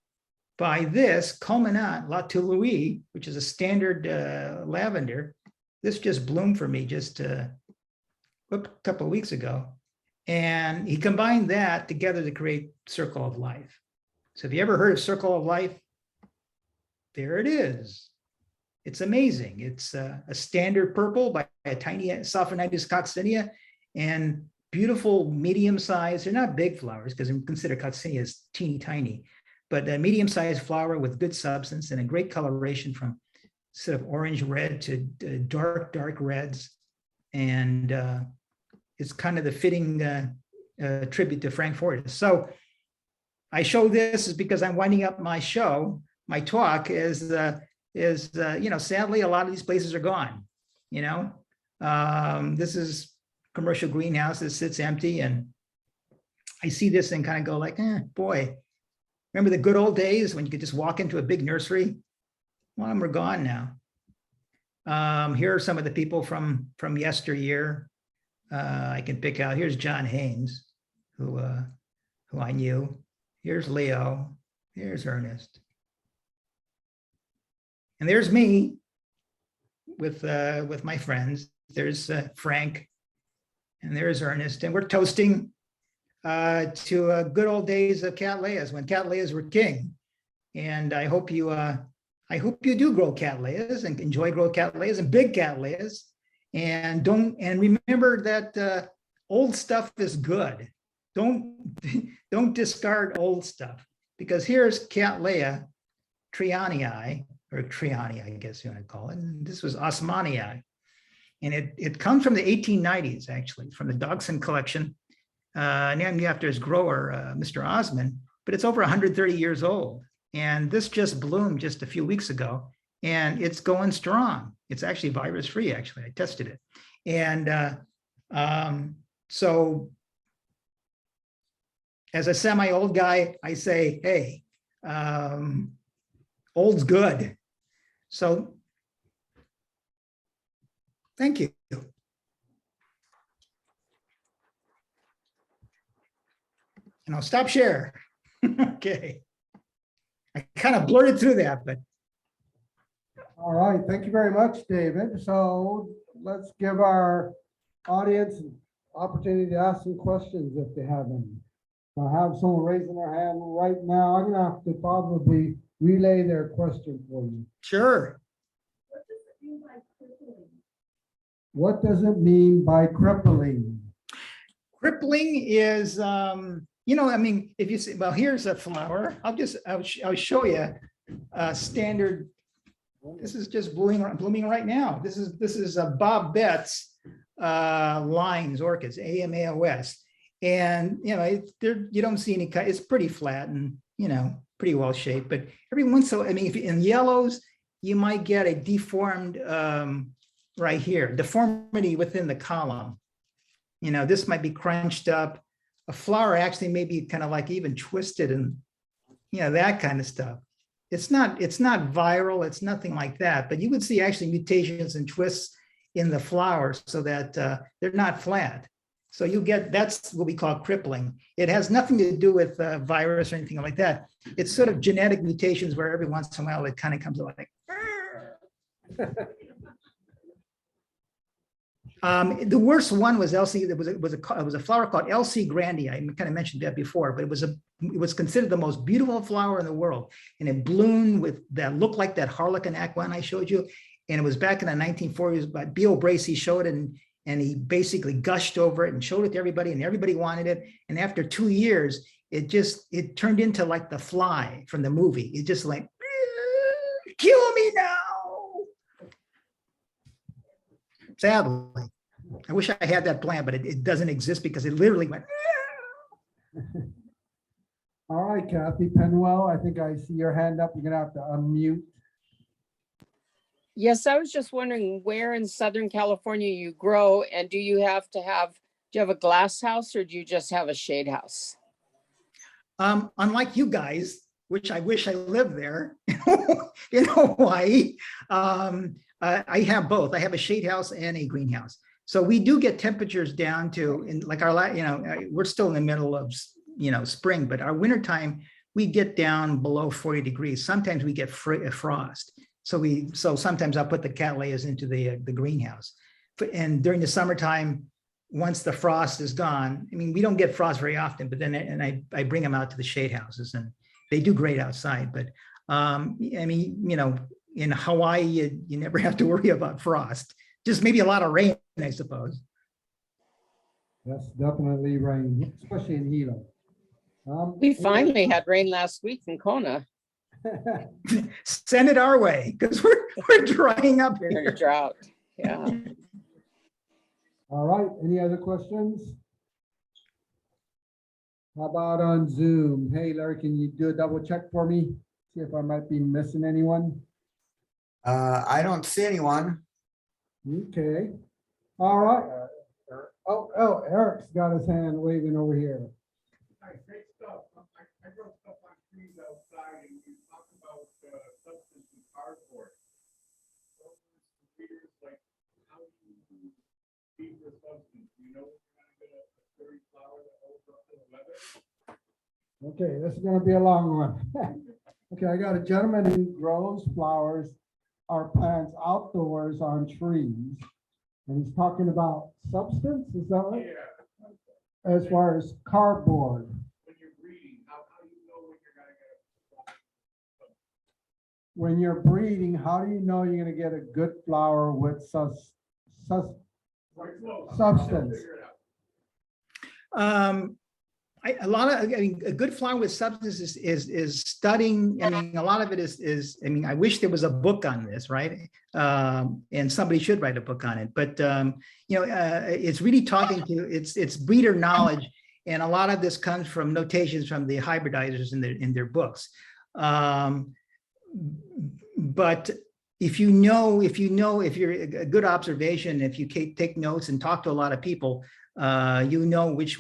by this Culminant La Toulouse, which is a standard lavender. This just bloomed for me just a couple of weeks ago. And he combined that together to create Circle of Life. So have you ever heard of Circle of Life? There it is. It's amazing. It's a standard purple by a tiny Sophonitis coccinea, and beautiful medium size. They're not big flowers because I consider coccinea as teeny tiny, but a medium sized flower with good substance and a great coloration from sort of orange red to dark reds. And it's kind of the fitting tribute to Frank Fortis. So I show this is because I'm winding up my show. My talk is sadly, a lot of these places are gone. This is commercial greenhouse that sits empty, and I see this and kind of go like, boy, remember the good old days when you could just walk into a big nursery? Well, them are gone now. Here are some of the people from yesteryear. I can pick out. Here's John Haynes, who I knew. Here's Leo. Here's Ernest. And there's me with my friends. There's Frank, and there's Ernest, and we're toasting to good old days of Cattleyas, when Cattleyas were king. And I hope you do grow Cattleyas and enjoy grow Cattleyas and big Cattleyas, and remember that old stuff is good. Don't discard old stuff, because here's Cattleya trianii, or Triani, I guess you want to call it. And this was Osmanii. And it comes from the 1890s, actually, from the Dodson collection, named after his grower, Mr. Osmond, but it's over 130 years old. And this just bloomed just a few weeks ago, and it's going strong. It's actually virus-free, actually. I tested it. And so as a semi-old guy, I say, hey, old's good. So thank you. And I'll stop share. Okay. I kind of blurted through that, but. All right, thank you very much, David. So let's give our audience an opportunity to ask some questions if they have any. I have someone raising their hand right now. I'm gonna have to probably relay their question for you. Sure. What does it mean by crippling? Crippling is, if you see, well, here's a flower. I'll show you a standard. This is just blooming right now. This is Bob Betts lines orchids, AMAOS. And, you don't see any, it's pretty flat and, pretty well shaped, but every once in a while, if in yellows, you might get a deformed, right here, deformity within the column. This might be crunched up. A flower actually may be kind of like even twisted and, that kind of stuff. It's not viral, it's nothing like that, but you would see actually mutations and twists in the flowers so that they're not flat. So that's what we call crippling. It has nothing to do with virus or anything like that. It's sort of genetic mutations where every once in a while it kind of comes like. The worst one was LC. It was a flower called LC grandii. I kind of mentioned that before, but it was considered the most beautiful flower in the world, and it bloomed with that looked like that harlequin aquan I showed you. And it was back in the 1940s. But B.O. Bracey showed it, and he basically gushed over it and showed it to everybody, and everybody wanted it. And after 2 years, it turned into like the fly from the movie. It just like, kill me now. Sadly, I wish I had that plant, but it doesn't exist because it literally went. All right, Kathy Penwell, I think I see your hand up. You're gonna have to unmute. Yes, I was just wondering where in Southern California you grow, and do you have a glass house, or do you just have a shade house? Unlike you guys, which I wish I lived there in Hawaii, I have both. I have a shade house and a greenhouse. So we do get temperatures down to, in like we're still in the middle of, spring, but our wintertime, we get down below 40 degrees. Sometimes we get frost. So sometimes I'll put the Cattleyas into the greenhouse. And during the summertime, once the frost is gone, we don't get frost very often, but then I bring them out to the shade houses, and they do great outside. But in Hawaii, you never have to worry about frost. Just maybe a lot of rain, I suppose. Yes, definitely rain, especially in Hilo. We finally had rain last week in Kona. Send it our way because we're drying up You're in a here. drought. Yeah. All right, any other questions? How about on Zoom? Hey, Larry, can you do a double check for me? See if I might be missing anyone? I don't see anyone. Okay, all right. Oh, Eric's got his hand waving over here. Hi, great stuff. I wrote stuff on trees outside and you talk about substance and cardboard. So, readers, like, how do you feed the substance? You know, you're gonna get a sturdy flower that holds up to the weather. Okay, this is gonna be a long one. Okay, I got a gentleman who grows flowers or plants outdoors on trees. And he's talking about substance, is that right? Yeah, As far as cardboard. when you're breeding, how do you know when you're gonna get a flower? When you're breeding, how do you know you're gonna get a good flower with Right, close. substance? Figure it out. I mean, a good flower with substance is studying. I mean, a lot of it is, I mean, I wish there was a book on this, right? And somebody should write a book on it, but, you know, it's really talking to, it's breeder knowledge. And a lot of this comes from notations from the hybridizers in their books. But if you're a good observation, if you take notes and talk to a lot of people, you know which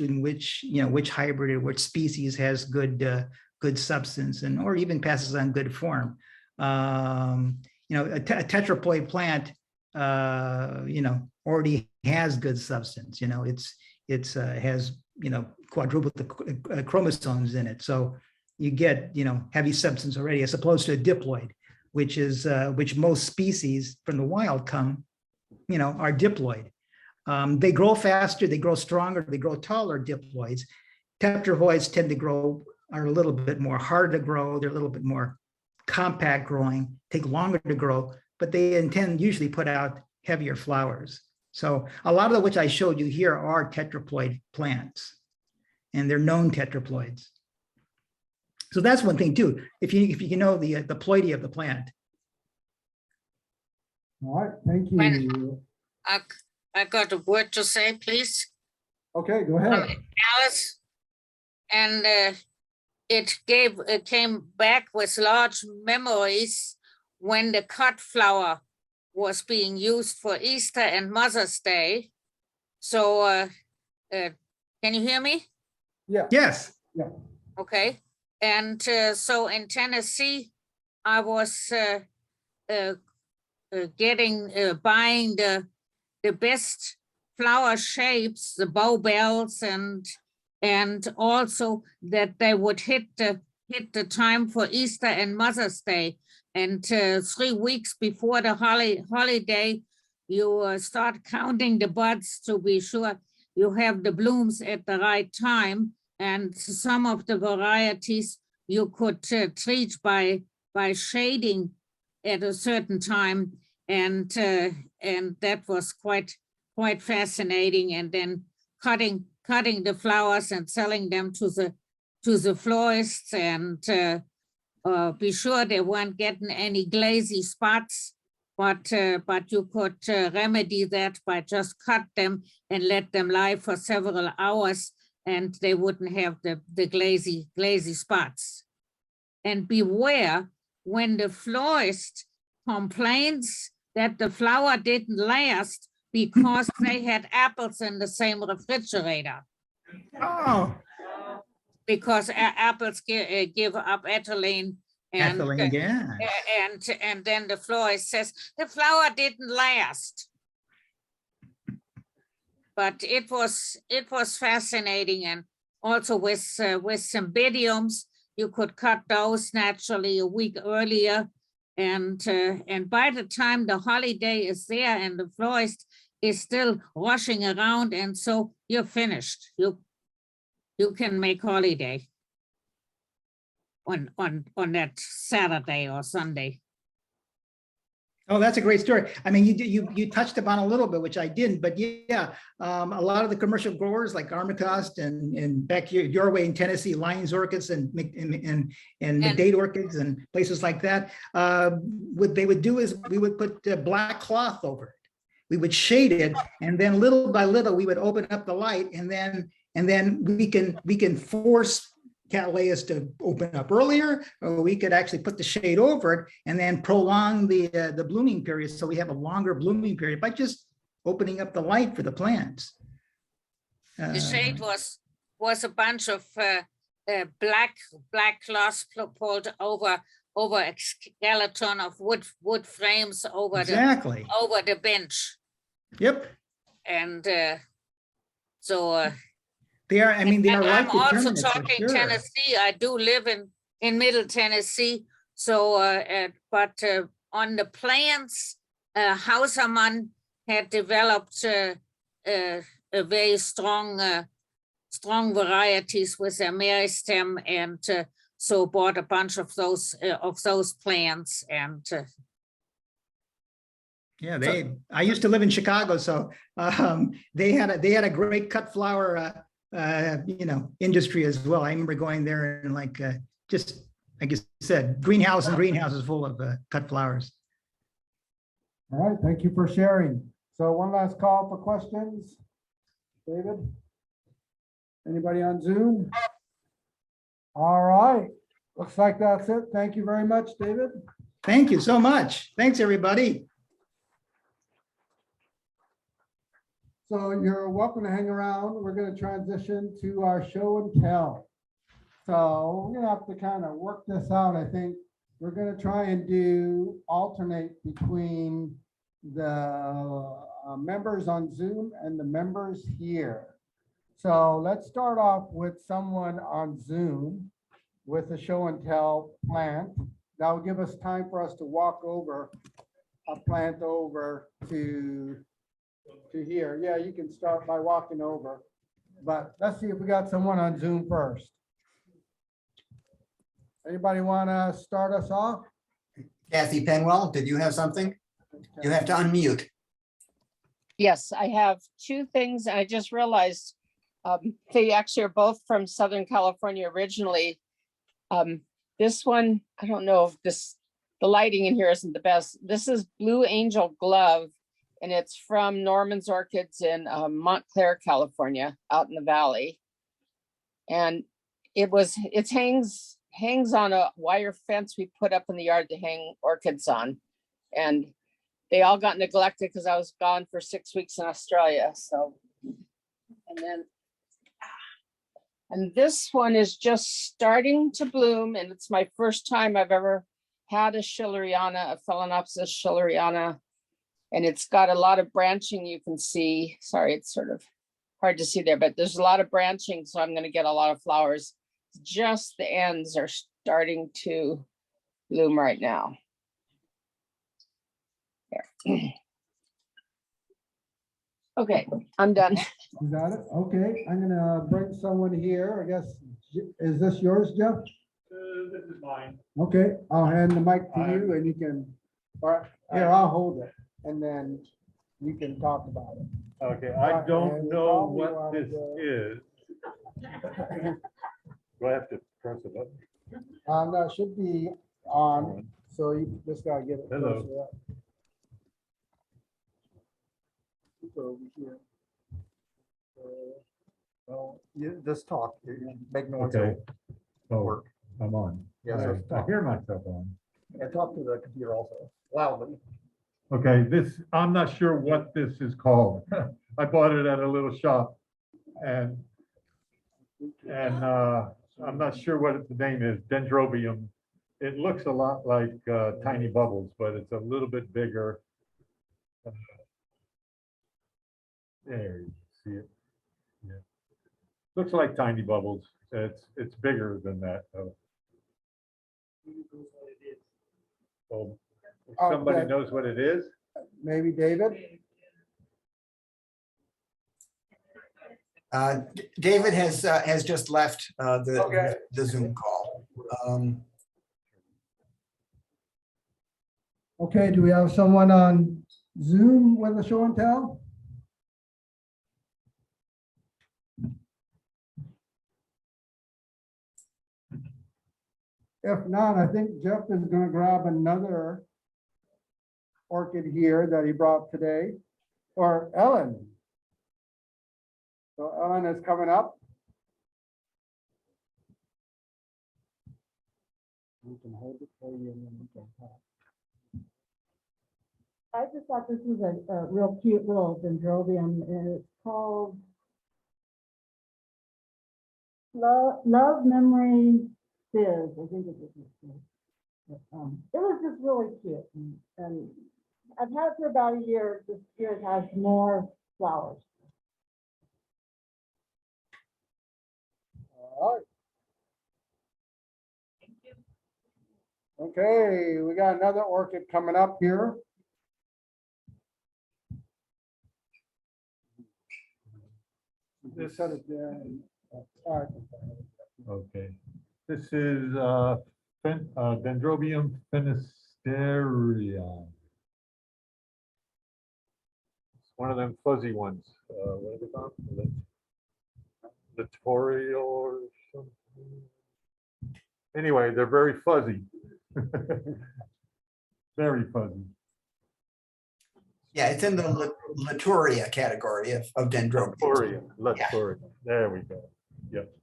hybrid or which species has good substance and or even passes on good form. You know, a tetraploid plant, you know, already has good substance. You know, it has, you know, quadruple the chromosomes in it, so you get, you know, heavy substance already, as opposed to a diploid, which most species from the wild come, you know, are diploid. They grow faster, they grow stronger, they grow taller, diploids. Tetraploids tend to grow, are a little bit more hard to grow, they're a little bit more compact growing, take longer to grow, but they usually put out heavier flowers. So a lot of which I showed you here are tetraploid plants, and they're known tetraploids. So that's one thing too, if you know the ploidy of the plant. All right, thank When- you. I got a word to say, please. Okay, go ahead. Alice. And it came back with large memories when the cut flower was being used for Easter and Mother's Day. So can you hear me? Yeah. Yes. Okay. And so in Tennessee, I was buying the best flower shapes, the bow bells, and also that they would hit the time for Easter and Mother's Day. And 3 weeks before the holiday, you start counting the buds to be sure you have the blooms at the right time. And some of the varieties you could treat by shading at a certain time. And that was quite fascinating. And then cutting the flowers and selling them to the florists, and be sure they weren't getting any glazy spots. But you could remedy that by just cut them and let them lie for several hours, and they wouldn't have the glazy spots. And beware when the florist complains that the flower didn't last because they had apples in the same refrigerator. Oh, Because apples give up ethylene. And, ethylene, yeah. and then the florist says, the flower didn't last. But it was fascinating. And also with cymbidiums, you could cut those naturally a week earlier. And by the time the holiday is there and the florist is still rushing around, and so you're finished. You can make holiday on that Saturday or Sunday. Oh, that's a great story. I mean, you touched upon a little bit, which I didn't, but yeah, a lot of the commercial growers like Armacost and back your way in Tennessee, Lyons Orchids and McDade Orchids and places like that. What they would do is we would put black cloth over it. We would shade it, and then little by little we would open up the light, and then we can force Cattleyas to open up earlier, or we could actually put the shade over it and then prolong the blooming period, so we have a longer blooming period by just opening up the light for the plants. The shade was a bunch of black cloth pulled over a skeleton of wood frames over Exactly. the bench, Yep. and so. They are. I mean, they are I'm light also determinants for talking sure. Tennessee. I do live in Middle Tennessee. So, but on the plants, Hausermann had developed a very strong varieties with their meristem, and so bought a bunch of those plants. And yeah, I used to live in Chicago, so they had a great cut flower. Industry as well. I remember going there and just like you said, greenhouses full of cut flowers. All right, thank you for sharing. So one last call for questions. David? Anybody on Zoom? All right, looks like that's it. Thank you very much, David. Thank you so much. Thanks, everybody. So you're welcome to hang around. We're going to transition to our show and tell. So we're going to have to kind of work this out. I think we're going to try and alternate between the members on Zoom and the members here. So let's start off with someone on Zoom with a show and tell plant. That will give us time for us to walk over a plant over to here. Yeah, you can start by walking over, but let's see if we got someone on Zoom first. Anybody want to start us off? Kathy Penwell, did you have something? You have to unmute. Yes, I have two things. I just realized they actually are both from Southern California originally. This one, I don't know if the lighting in here isn't the best. This is Blue Angel Glove, and it's from Norman's Orchids in Montclair, California, out in the valley. And it hangs on a wire fence we put up in the yard to hang orchids on. And they all got neglected because I was gone for 6 weeks in Australia. So, and this one is just starting to bloom, and it's my first time I've ever had a Schilleriana, a Phalaenopsis Schilleriana, and it's got a lot of branching. You can see, sorry, it's sort of hard to see there, but there's a lot of branching, so I'm going to get a lot of flowers. Just the ends are starting to bloom right now. There. Okay, I'm done. You got it? Okay, I'm gonna bring someone here. I guess, is this yours, Jeff? This is mine. Okay, I'll hand the mic to you and you can, or here, I'll hold it and then you can talk about it. Okay, I don't know what this is. Do I have to press a button? No, it should be on, so you just gotta get it. Hello. closer up. It's over here. Well, you just talk, you make noise. Okay. It'll Oh, work. I'm on. Yeah, so I hear myself on. And talk to the computer also loudly. Okay, I'm not sure what this is called. I bought it at a little shop and I'm not sure what the name is, Dendrobium. It looks a lot like tiny bubbles, but it's a little bit bigger. There, you see it. Yeah. Looks like tiny bubbles. It's bigger than that though. Oh, if somebody Okay. knows what it is? Maybe David? David has just left Okay. the Zoom call. Okay, do we have someone on Zoom with a show and tell? If not, I think Jeff is gonna grab another orchid here that he brought today, or Ellen. So Ellen is coming up. We can hold it for you and then we can talk. I just thought this was a real cute little dendrobium, and it's called Love Memory Fizz, I think it is. It was just really cute, and I've had it for about a year. This year it has more flowers. All right. Okay, we got another orchid coming up here. Just set it there. All right. Okay, this is Dendrobium finisteria. It's one of them fuzzy ones. What is it called? Littorio or something. Anyway, they're very fuzzy. Very fuzzy. Yeah, it's in the Laturia category of dendrobiums. Lattoria. There we go. Yep.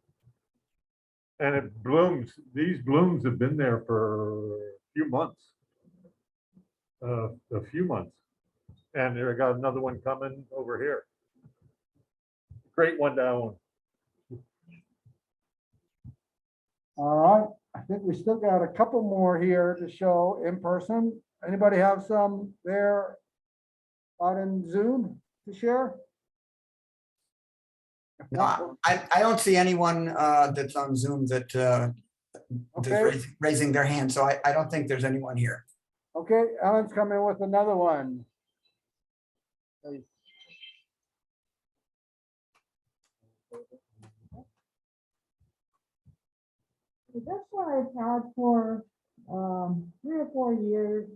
And it blooms. These blooms have been there for a few months. And there I got another one coming over here. Great one down. All right, I think we still got a couple more here to show in person. Anybody have some there out in Zoom to share? No, I don't see anyone that's on Zoom that that's Okay. raising their hand, so I don't think there's anyone here. Okay, Ellen's coming with another one. This one I've had for 3 or 4 years,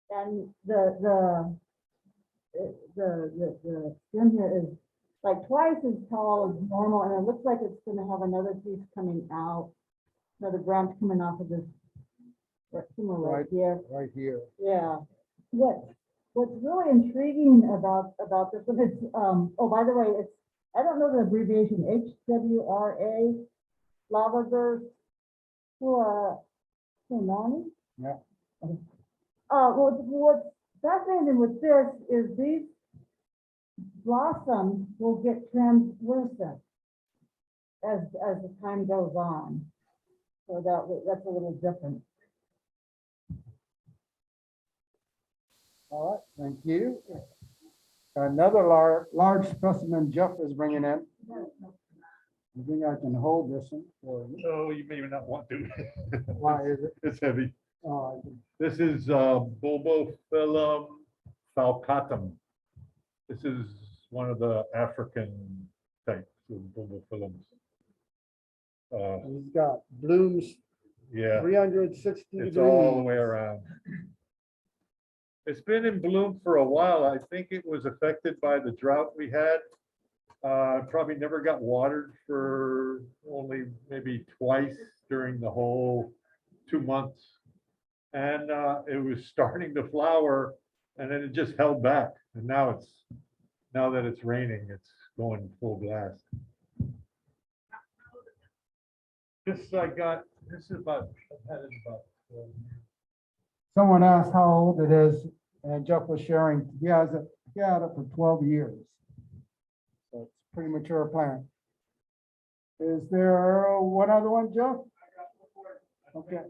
and the stem here is like twice as tall as normal, and it looks like it's going to have another piece coming out, another branch coming off of this, somewhere right here. Right here. Yeah. What's really intriguing about this one is, oh, by the way, it's, I don't know the abbreviation, HWRA, lava burst tsunami. Yeah. What's fascinating with this is these blossoms will get translucent as the time goes on. So that's a little different. All right, thank you. Another large specimen Jeff is bringing in. I think I can hold this one for you. No, you may not want to. Why is it? It's heavy. Oh, I can- This is Bulbophyllum falcatum. This is one of the African types of bulbophyllums. He's got blooms Yeah, 360 it's all the degrees. way around. It's been in bloom for a while. I think it was affected by the drought we had. Probably never got watered for only maybe twice during the whole 2 months. And it was starting to flower and then it just held back. And now that it's raining, it's going full blast. This is about, I've had it about 12 years. Someone asked how old it is, and Jeff was sharing, he had it for 12 years. So it's a pretty mature plant. Is there one other one, Jeff? Okay.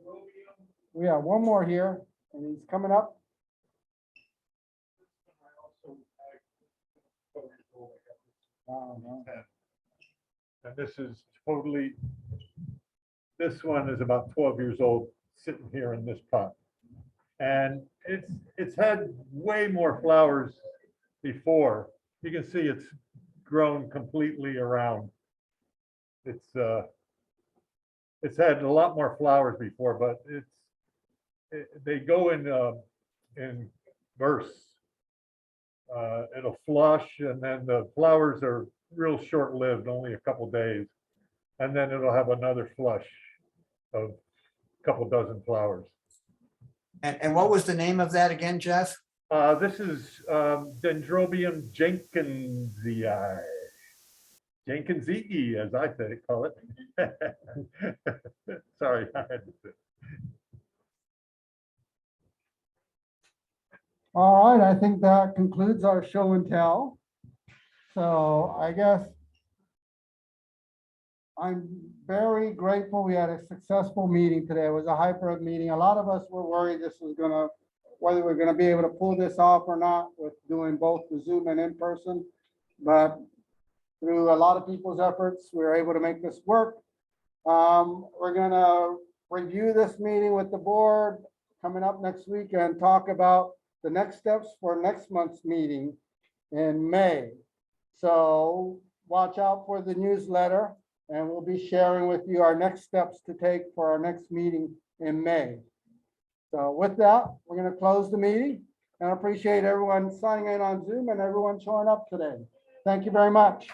We have one more here, and he's coming up. And this is totally, this one is about 12 years old, sitting here in this pot. And it's had way more flowers before. You can see it's grown completely around. It's had a lot more flowers before, but they go in in bursts. It'll flush and then the flowers are real short-lived, only a couple days. And then it'll have another flush of a couple dozen flowers. And what was the name of that again, Jeff? This is Dendrobium jenkinsii. Jenkinsii, as I say, call it. Sorry, I had to say. All right, I think that concludes our show and tell. So I guess I'm very grateful we had a successful meeting today. It was a hybrid meeting. A lot of us were worried this was gonna, whether we're gonna be able to pull this off or not with doing both the Zoom and in person. But through a lot of people's efforts, we were able to make this work. We're gonna review this meeting with the board coming up next week and talk about the next steps for next month's meeting in May. So watch out for the newsletter and we'll be sharing with you our next steps to take for our next meeting in May. So with that, we're going to close the meeting and I appreciate everyone signing in on Zoom and everyone showing up today. Thank you very much.